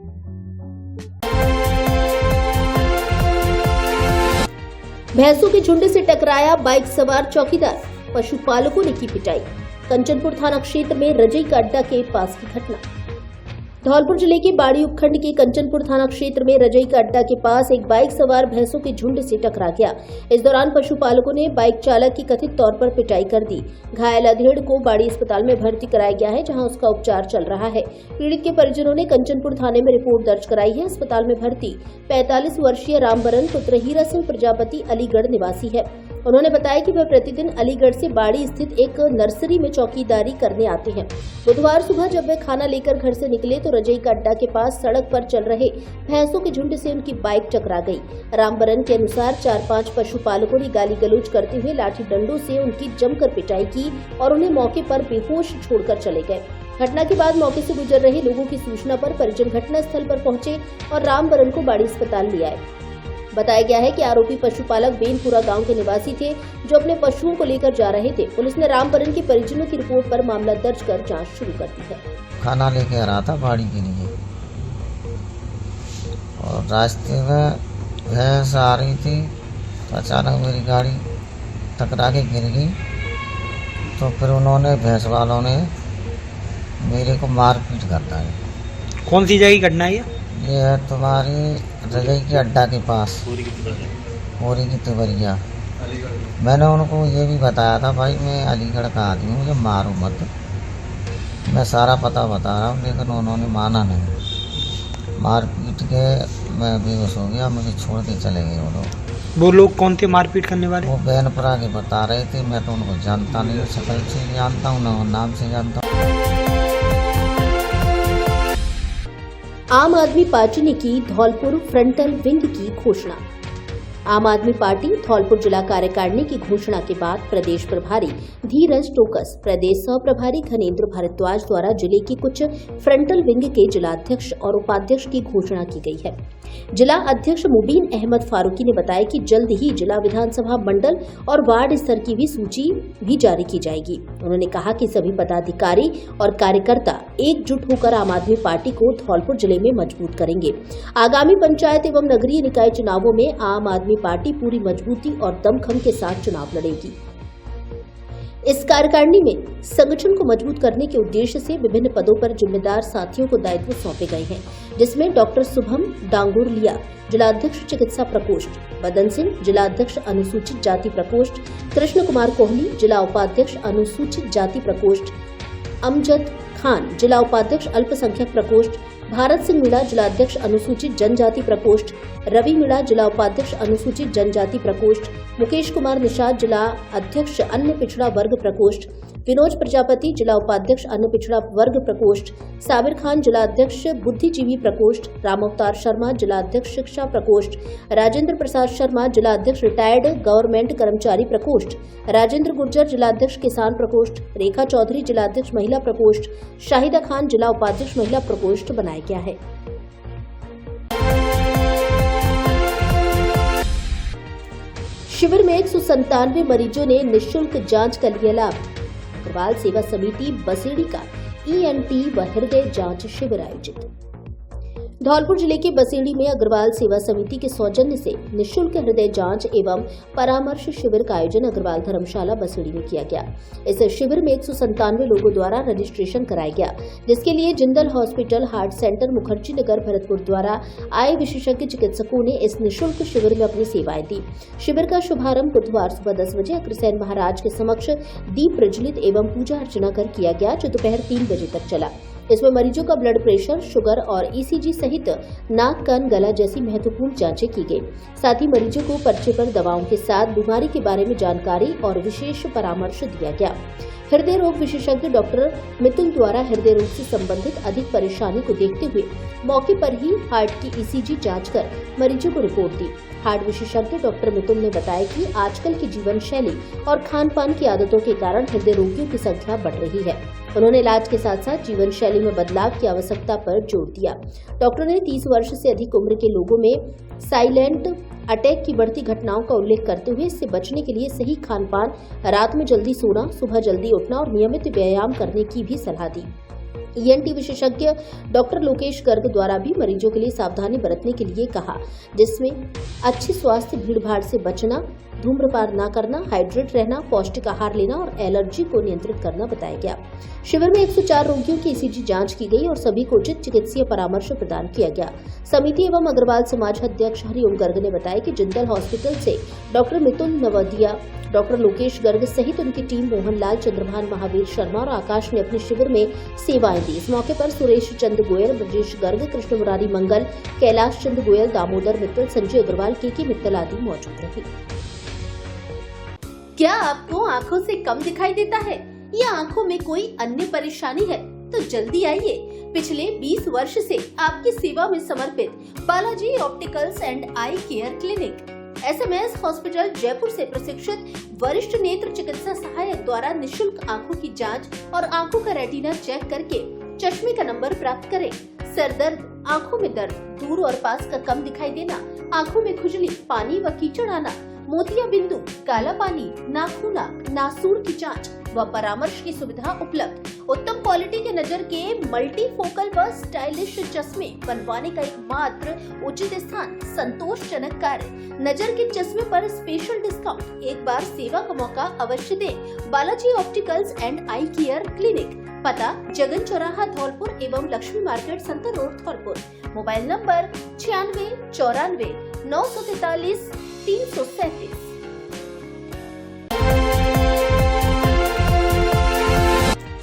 भैंसों के झुंड से टकराया बाइक सवार चौकीदार, पशुपालकों ने की पिटाई। कंचनपुर थाना क्षेत्र में रजई का अड्डा के पास की घटना। धौलपुर जिले के बाड़ी उपखंड के कंचनपुर थाना क्षेत्र में रजई का अड्डा के पास एक बाइक सवार भैंसों के झुंड से टकरा गया। इस दौरान पशुपालकों ने बाइक चालक की कथित तौर पर पिटाई कर दी। घायल अधेड़ को बाड़ी अस्पताल में भर्ती कराया गया है, जहां उसका उपचार चल रहा है। पीड़ित के परिजनों ने कंचनपुर थाने में रिपोर्ट दर्ज कराई है। अस्पताल में भर्ती 45 वर्षीय रामबरन पुत्र हीरा सिंह प्रजापति अलीगढ़ निवासी है। उन्होंने बताया कि वह प्रतिदिन अलीगढ़ से बाड़ी स्थित एक नर्सरी में चौकीदारी करने आते हैं। बुधवार सुबह जब वे खाना लेकर घर से निकले तो रजई का अड्डा के पास सड़क पर चल रहे भैंसों के झुंड से उनकी बाइक टकरा गई। रामबरन के अनुसार 4-5 पशुपालकों ने गाली गलौज करते हुए लाठी डंडों से उनकी जमकर पिटाई की और उन्हें मौके पर बेहोश छोड़कर चले गए। घटना के बाद मौके से गुजर रहे लोगों की सूचना पर परिजन घटना स्थल पर पहुंचे और रामबरन को बाड़ी अस्पताल ले आए। बताया गया है कि आरोपी पशुपालक बेनपुरा गांव के निवासी थे, जो अपने पशुओं को लेकर जा रहे थे। पुलिस ने रामबरन के परिजनों की रिपोर्ट पर मामला दर्ज कर जांच शुरू कर दी है। खाना लेके आ रहा था बाड़ी के लिए और रास्ते में भैंस आ रही थी तो अचानक मेरी गाड़ी टकरा के गिर गई तो फिर उन्होंने भैंस वालों ने मेरे को मारपीट करता है। कौन सी जगह की घटना है ये है तुम्हारी रजई के अड्डा के पास, मोरी की तिवरिया। मैंने उनको ये भी बताया था, भाई मैं अलीगढ़ का आदमी हूँ, मुझे मारो मत, मैं सारा पता बता रहा हूँ, लेकिन उन्होंने माना नहीं। मारपीट के मैं बेहोश हो गया, मुझे छोड़ के चले गए वो लोग। वो लोग कौन थे मारपीट करने वाले? वो बैनपुरा के बता रहे थे, मैं तो उनको जानता नहीं, शक्ल से जानता हूँ ना नाम से जानता हूँ। आम आदमी पार्टी ने की धौलपुर फ्रंटल विंग की घोषणा। आम आदमी पार्टी धौलपुर जिला कार्यकारिणी की घोषणा के बाद प्रदेश प्रभारी धीरज टोकस, प्रदेश सह प्रभारी घनेन्द्र भारद्वाज द्वारा जिले की कुछ फ्रंटल विंग के जिलाध्यक्ष और उपाध्यक्ष की घोषणा की गई है। जिला अध्यक्ष मुबीन अहमद फारूकी ने बताया कि जल्द ही जिला विधानसभा मंडल और वार्ड स्तर की भी सूची भी जारी की जाएगी। उन्होंने कहा कि सभी पदाधिकारी और कार्यकर्ता एकजुट होकर आम आदमी पार्टी को धौलपुर जिले में मजबूत करेंगे। आगामी पंचायत एवं नगरीय निकाय चुनावों में आम आदमी पार्टी पूरी मजबूती और दमखम के साथ चुनाव लड़ेगी। इस कार्यकारिणी में संगठन को मजबूत करने के उद्देश्य से विभिन्न पदों पर जिम्मेदार साथियों को दायित्व सौंपे गए हैं, जिसमें डॉक्टर शुभम डांगुरलिया जिलाध्यक्ष चिकित्सा प्रकोष्ठ, बदन सिंह जिलाध्यक्ष अनुसूचित जाति प्रकोष्ठ, कृष्ण कुमार कोहली जिला उपाध्यक्ष अनुसूचित जाति प्रकोष्ठ, अमजद खान जिला उपाध्यक्ष अल्पसंख्यक प्रकोष्ठ, भारत सिंह मीणा जिलाध्यक्ष अनुसूचित जनजाति प्रकोष्ठ, रवि मीणा जिला उपाध्यक्ष अनुसूचित जनजाति प्रकोष्ठ, मुकेश कुमार निषाद जिला अध्यक्ष अन्य पिछड़ा वर्ग प्रकोष्ठ, विनोज प्रजापति जिला उपाध्यक्ष अन्य पिछड़ा वर्ग प्रकोष्ठ, साबिर खान जिला अध्यक्ष बुद्धिजीवी प्रकोष्ठ, राम अवतार शर्मा जिला अध्यक्ष शिक्षा प्रकोष्ठ, राजेंद्र प्रसाद शर्मा जिला अध्यक्ष रिटायर्ड गवर्नमेंट कर्मचारी प्रकोष्ठ, राजेंद्र गुर्जर जिला अध्यक्ष किसान प्रकोष्ठ, रेखा चौधरी जिला अध्यक्ष महिला प्रकोष्ठ, शाहिदा खान जिला उपाध्यक्ष महिला प्रकोष्ठ बनाया गया है। शिविर में 197 मरीजों ने निःशुल्क जांच का लिया लाभ। अग्रवाल सेवा समिति बसेड़ी का ENT व हृदय जांच शिविर आयोजित। धौलपुर जिले के बसेड़ी में अग्रवाल सेवा समिति के सौजन्य से निःशुल्क हृदय जांच एवं परामर्श शिविर का आयोजन अग्रवाल धर्मशाला बसेड़ी में किया गया। इस शिविर में 197 लोगों द्वारा रजिस्ट्रेशन कराया गया, जिसके लिए Jindal hospital, heart centre, Mukherjee Nagar, Bharatpur द्वारा आए विशेषज्ञ चिकित्सकों ने इस निःशुल्क शिविर में अपनी सेवाएं दी। शिविर का शुभारंभ बुधवार सुबह 10 बजे अग्रसेन महाराज के समक्ष दीप प्रज्वलित एवं पूजा अर्चना कर किया गया, जो दोपहर 3 बजे तक चला। इसमें मरीजों का ब्लड प्रेशर, शुगर और ECG सहित नाक, कान, गला जैसी महत्वपूर्ण जांचें की गई। साथ ही मरीजों को पर्चे पर दवाओं के साथ बीमारी के बारे में जानकारी और विशेष परामर्श दिया गया। हृदय रोग विशेषज्ञ डॉक्टर मितुल द्वारा हृदय रोग से संबंधित अधिक परेशानी को देखते हुए मौके पर ही हार्ट की ECG जांच कर मरीजों को रिपोर्ट दी। हार्ट विशेषज्ञ डॉक्टर मितुल ने बताया कि आजकल की जीवन शैली और खान पान की आदतों के कारण हृदय रोगियों की संख्या बढ़ रही है। उन्होंने इलाज के साथ साथ जीवन शैली में बदलाव की आवश्यकता पर जोर दिया। डॉक्टर ने 30 वर्ष से अधिक उम्र के लोगों में साइलेंट अटैक की बढ़ती घटनाओं का उल्लेख करते हुए इससे बचने के लिए सही खान पान, रात में जल्दी सोना, सुबह जल्दी उठना और नियमित व्यायाम करने की भी सलाह दी। ENT विशेषज्ञ डॉक्टर लोकेश गर्ग द्वारा भी मरीजों के लिए सावधानी बरतने के लिए कहा, जिसमें अच्छी स्वास्थ्य, भीड़ भाड़ से बचना, धूम्रपान न करना, हाइड्रेट रहना, पौष्टिक आहार लेना और एलर्जी को नियंत्रित करना बताया गया। शिविर में 104 रोगियों की ECG जांच की गई और सभी को उचित चिकित्सीय परामर्श प्रदान किया गया। समिति एवं अग्रवाल समाज अध्यक्ष हरिओम गर्ग ने बताया कि जिंदल हॉस्पिटल से डॉक्टर मितुल नवदिया, डॉक्टर लोकेश गर्ग सहित उनकी टीम मोहनलाल, चंद्रभान, महावीर शर्मा और आकाश ने अपने शिविर में सेवाएं दी। इस मौके पर सुरेश चंद गोयल, ब्रजेश गर्ग, कृष्ण मुरारी मंगल, कैलाश चंद गोयल, दामोदर मित्तल, संजय अग्रवाल, के मित्तल आदि मौजूद रहे। क्या आपको आंखों से कम दिखाई देता है या आंखों में कोई अन्य परेशानी है? तो जल्दी आइए। पिछले 20 वर्ष से आपकी सेवा में समर्पित Balaji opticals and eye care clinic SMS hospital Jaipur से प्रशिक्षित वरिष्ठ नेत्र चिकित्सा सहायक द्वारा निःशुल्क आंखों की जांच और आंखों का रेटिना चेक करके चश्मे का नंबर प्राप्त करें। सर दर्द, आंखों में दर्द, दूर और पास का कम दिखाई देना, आंखों में खुजली, पानी व कीचड़ आना, मोतिया बिंदु, काला पानी, नाखूना, नासूर की जांच, व परामर्श की सुविधा उपलब्ध। उत्तम क्वालिटी के नजर के मल्टीफोकल व स्टाइलिश चश्मे बनवाने का एकमात्र उचित स्थान, संतोषजनक कार्य। नजर के चश्मे पर स्पेशल डिस्काउंट। एक बार सेवा का मौका अवश्य दें। Balaji opticals and eye care clinic, पता जगन चौराहा धौलपुर एवं Lakshmi market Santar road Dholpur. Mobile number 96 94 943 337।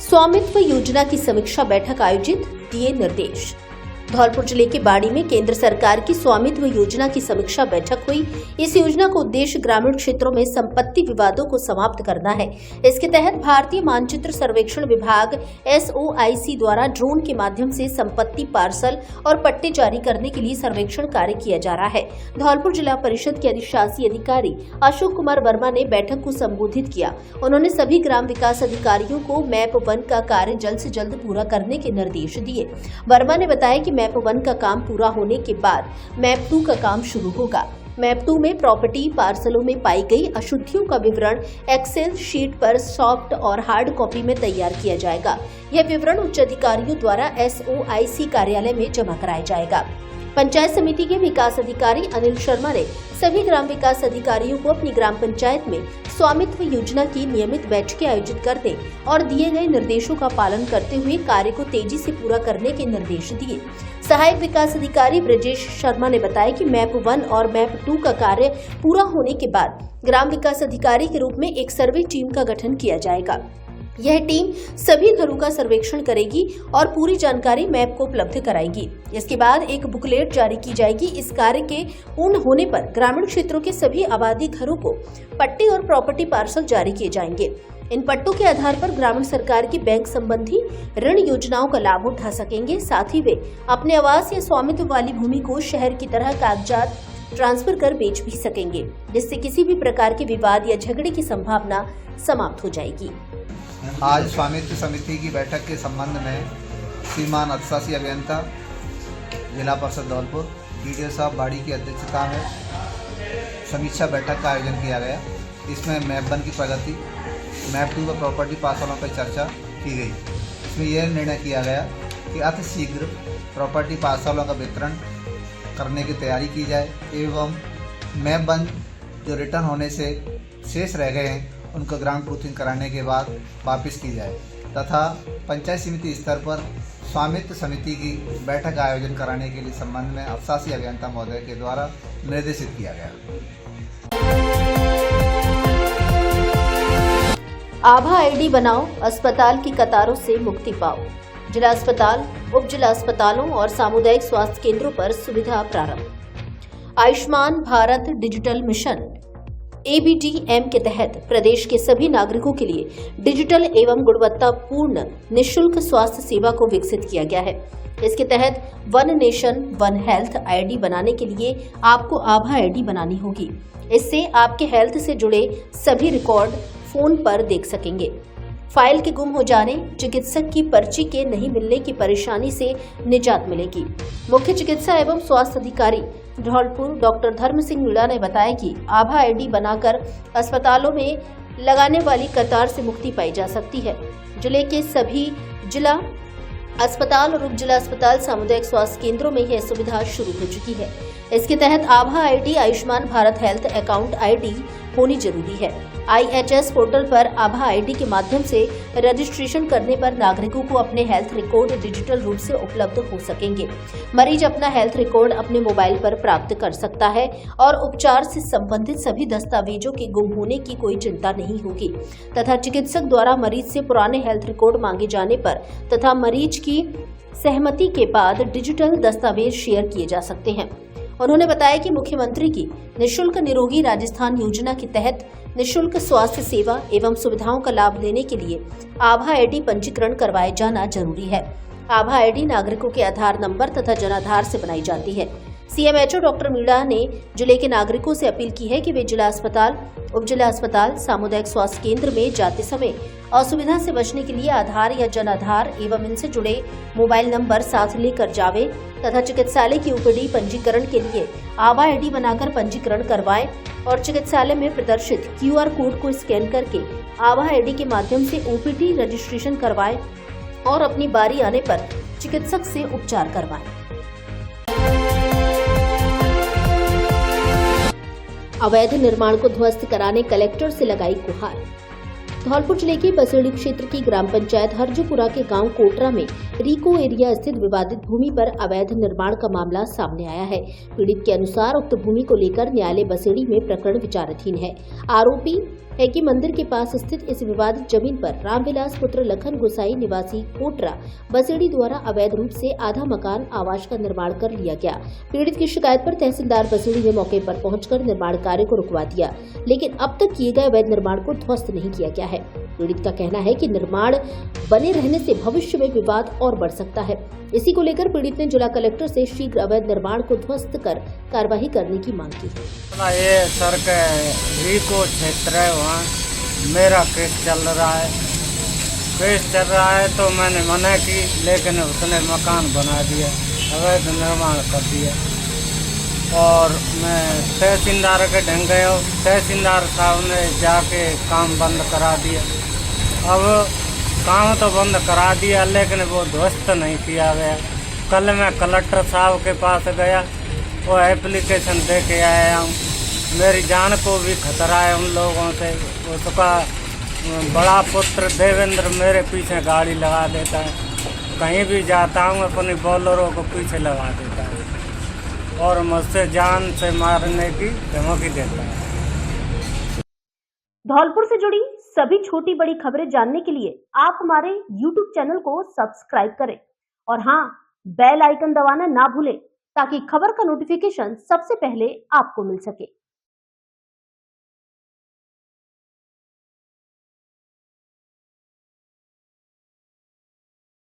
स्वामित्व योजना की समीक्षा बैठक आयोजित, दिए निर्देश। धौलपुर जिले के बाड़ी में केंद्र सरकार की स्वामित्व योजना की समीक्षा बैठक हुई। इस योजना का उद्देश्य ग्रामीण क्षेत्रों में संपत्ति विवादों को समाप्त करना है। इसके तहत भारतीय मानचित्र सर्वेक्षण विभाग SOIC द्वारा ड्रोन के माध्यम से संपत्ति पार्सल और पट्टे जारी करने के लिए सर्वेक्षण कार्य किया जा रहा है। धौलपुर जिला परिषद के अधिशासी अधिकारी अशोक कुमार वर्मा ने बैठक को संबोधित किया। उन्होंने सभी ग्राम विकास अधिकारियों को मैप 1 का कार्य जल्द से जल्द पूरा करने के निर्देश दिए। वर्मा ने बताया कि मैप 1 का काम पूरा होने के बाद मैप 2 का काम शुरू होगा। मैप 2 में प्रॉपर्टी पार्सलों में पाई गई अशुद्धियों का विवरण एक्सेल शीट पर सॉफ्ट और हार्ड कॉपी में तैयार किया जाएगा। यह विवरण उच्च अधिकारियों द्वारा SOIC कार्यालय में जमा कराया जाएगा। पंचायत समिति के विकास अधिकारी अनिल शर्मा ने सभी ग्राम विकास अधिकारियों को अपनी ग्राम पंचायत में स्वामित्व योजना की नियमित बैठकें आयोजित करने और दिए गए निर्देशों का पालन करते हुए कार्य को तेजी से पूरा करने के निर्देश दिए। सहायक विकास अधिकारी ब्रजेश शर्मा ने बताया कि मैप 1 और मैप 2 का कार्य पूरा होने के बाद ग्राम विकास अधिकारी के रूप में एक सर्वे टीम का गठन किया जाएगा। यह टीम सभी घरों का सर्वेक्षण करेगी और पूरी जानकारी मैप को उपलब्ध कराएगी। इसके बाद एक बुकलेट जारी की जाएगी। इस कार्य के पूर्ण होने पर ग्रामीण क्षेत्रों के सभी आबादी घरों को पट्टे और प्रॉपर्टी पार्सल जारी किए जाएंगे। इन पट्टों के आधार पर ग्रामीण सरकार की बैंक संबंधी ऋण योजनाओं का लाभ उठा सकेंगे। साथ ही वे अपने आवास या स्वामित्व वाली भूमि को शहर की तरह कागजात ट्रांसफर कर बेच भी सकेंगे, जिससे किसी भी प्रकार के विवाद या झगड़े की संभावना समाप्त हो जाएगी। आज स्वामित्व समिति की बैठक के संबंध में श्रीमान अधिशासी अभियंता जिला परिषद धौलपुर DDO साहब बाड़ी की अध्यक्षता में समीक्षा बैठक का आयोजन किया गया। इसमें मैप 1 की प्रगति, मैप 2 पर प्रॉपर्टी पार्सलों पर चर्चा की गई। इसमें यह निर्णय किया गया कि अतिशीघ्र प्रॉपर्टी पार्सलों का वितरण करने की तैयारी की जाए एवं मैप 1 जो रिटर्न होने से शेष रह गए हैं उनको ग्राउंड ट्रूथिंग कराने के बाद वापस की जाए तथा पंचायत समिति स्तर पर स्वामित्व समिति की बैठक आयोजन कराने के लिए संबंध में अधिशासी अभियंता महोदय के द्वारा निर्देशित किया गया। आभा ID बनाओ, अस्पताल की कतारों से मुक्ति पाओ। जिला अस्पताल, उप जिला अस्पतालों और सामुदायिक स्वास्थ्य केंद्रों पर सुविधा प्रारंभ। Ayushman Bharat digital mission ABDM के तहत प्रदेश के सभी नागरिकों के लिए डिजिटल एवं गुणवत्तापूर्ण निःशुल्क स्वास्थ्य सेवा को विकसित किया गया है। इसके तहत one nation one health ID बनाने के लिए आपको आभा ID बनानी होगी। इससे आपके हेल्थ से जुड़े सभी रिकॉर्ड फोन पर देख सकेंगे। फाइल के गुम हो जाने, चिकित्सक की पर्ची के नहीं मिलने की परेशानी से निजात मिलेगी। मुख्य चिकित्सा एवं स्वास्थ्य अधिकारी धौलपुर डॉक्टर धर्म सिंह मीणा ने बताया कि आभा ID बनाकर अस्पतालों में लगाने वाली कतार से मुक्ति पाई जा सकती है। जिले के सभी जिला अस्पताल और उप जिला अस्पताल सामुदायिक स्वास्थ्य केंद्रों में यह सुविधा शुरू हो चुकी है। इसके तहत आभा ID Ayushman Bharat health account ID होनी जरूरी है। IHS पोर्टल पर आभा ID के माध्यम से रजिस्ट्रेशन करने पर नागरिकों को अपने हेल्थ रिकॉर्ड डिजिटल रूप से उपलब्ध हो सकेंगे। मरीज अपना हेल्थ रिकॉर्ड अपने मोबाइल पर प्राप्त कर सकता है और उपचार से संबंधित सभी दस्तावेजों के गुम होने की कोई चिंता नहीं होगी तथा चिकित्सक द्वारा मरीज से पुराने हेल्थ रिकॉर्ड मांगे जाने पर तथा मरीज की सहमति के बाद डिजिटल दस्तावेज शेयर किए जा सकते हैं। उन्होंने बताया कि मुख्यमंत्री की निःशुल्क निरोगी राजस्थान योजना के तहत निःशुल्क स्वास्थ्य सेवा एवं सुविधाओं का लाभ लेने के लिए आभा ID पंजीकरण करवाए जाना जरूरी है। आभा ID नागरिकों के आधार नंबर तथा जनाधार से बनाई जाती है। सीएमएचओ डॉक्टर मीणा ने जिले के नागरिकों से अपील की है कि वे जिला अस्पताल, उप जिला अस्पताल, सामुदायिक स्वास्थ्य केंद्र में जाते समय असुविधा से बचने के लिए आधार या जन आधार एवं इनसे जुड़े मोबाइल नंबर साथ लेकर जावे तथा चिकित्सालय की ओपीडी पंजीकरण के लिए आभा आईडी बनाकर पंजीकरण करवाएं और चिकित्सालय में प्रदर्शित क्यूआर कोड को स्कैन करके आभा आईडी के माध्यम से ओपीडी रजिस्ट्रेशन करवाएं और अपनी बारी आने पर चिकित्सक से उपचार करवाएं। अवैध निर्माण को ध्वस्त कराने कलेक्टर से लगाई गुहार। धौलपुर जिले के बसेड़ी क्षेत्र की ग्राम पंचायत हरजूपुरा के गांव कोटरा में रिको एरिया स्थित विवादित भूमि पर अवैध निर्माण का मामला सामने आया है। पीड़ित के अनुसार उक्त भूमि को लेकर न्यायालय बसेड़ी में प्रकरण विचाराधीन है। आरोपी है कि मंदिर के पास स्थित इस विवादित जमीन पर रामविलास पुत्र लखन गोसाई निवासी कोटरा बसेड़ी द्वारा अवैध रूप से आधा मकान आवास का निर्माण कर लिया गया। पीड़ित की शिकायत पर तहसीलदार बसेड़ी ने मौके पर पहुंचकर निर्माण कार्य को रुकवा दिया, लेकिन अब तक किए गए अवैध निर्माण को ध्वस्त नहीं किया गया है। पीड़ित का कहना है कि निर्माण बने रहने से भविष्य में विवाद और बढ़ सकता है। इसी को लेकर पीड़ित ने जिला कलेक्टर से शीघ्र अवैध निर्माण को ध्वस्त कर कार्रवाई करने की मांग की है। ये सर के रिको क्षेत्र है, वहाँ मेरा केस चल रहा है तो मैंने मना की, लेकिन उसने मकान बना दिया, अवैध निर्माण कर दिया और मैं तहसीलदार के ढंग गया। तहसीलदार साहब ने जाके काम बंद करा दिया। अब काम तो बंद करा दिया, लेकिन वो ध्वस्त नहीं किया गया। कल मैं कलेक्टर साहब के पास गया, वो एप्लीकेशन दे के आया हूँ। मेरी जान को भी खतरा है उन लोगों से। उसका बड़ा पुत्र देवेंद्र मेरे पीछे गाड़ी लगा देता है, कहीं भी जाता हूँ अपनी बोलेरो को पीछे लगा देता है और मुझसे जान से मारने की धमकी देता है। धौलपुर से जुड़ी सभी छोटी बड़ी खबरें जानने के लिए आप हमारे YouTube चैनल को सब्सक्राइब करें और हाँ, बेल आइकन दबाना ना भूलें ताकि खबर का नोटिफिकेशन सबसे पहले आपको मिल सके।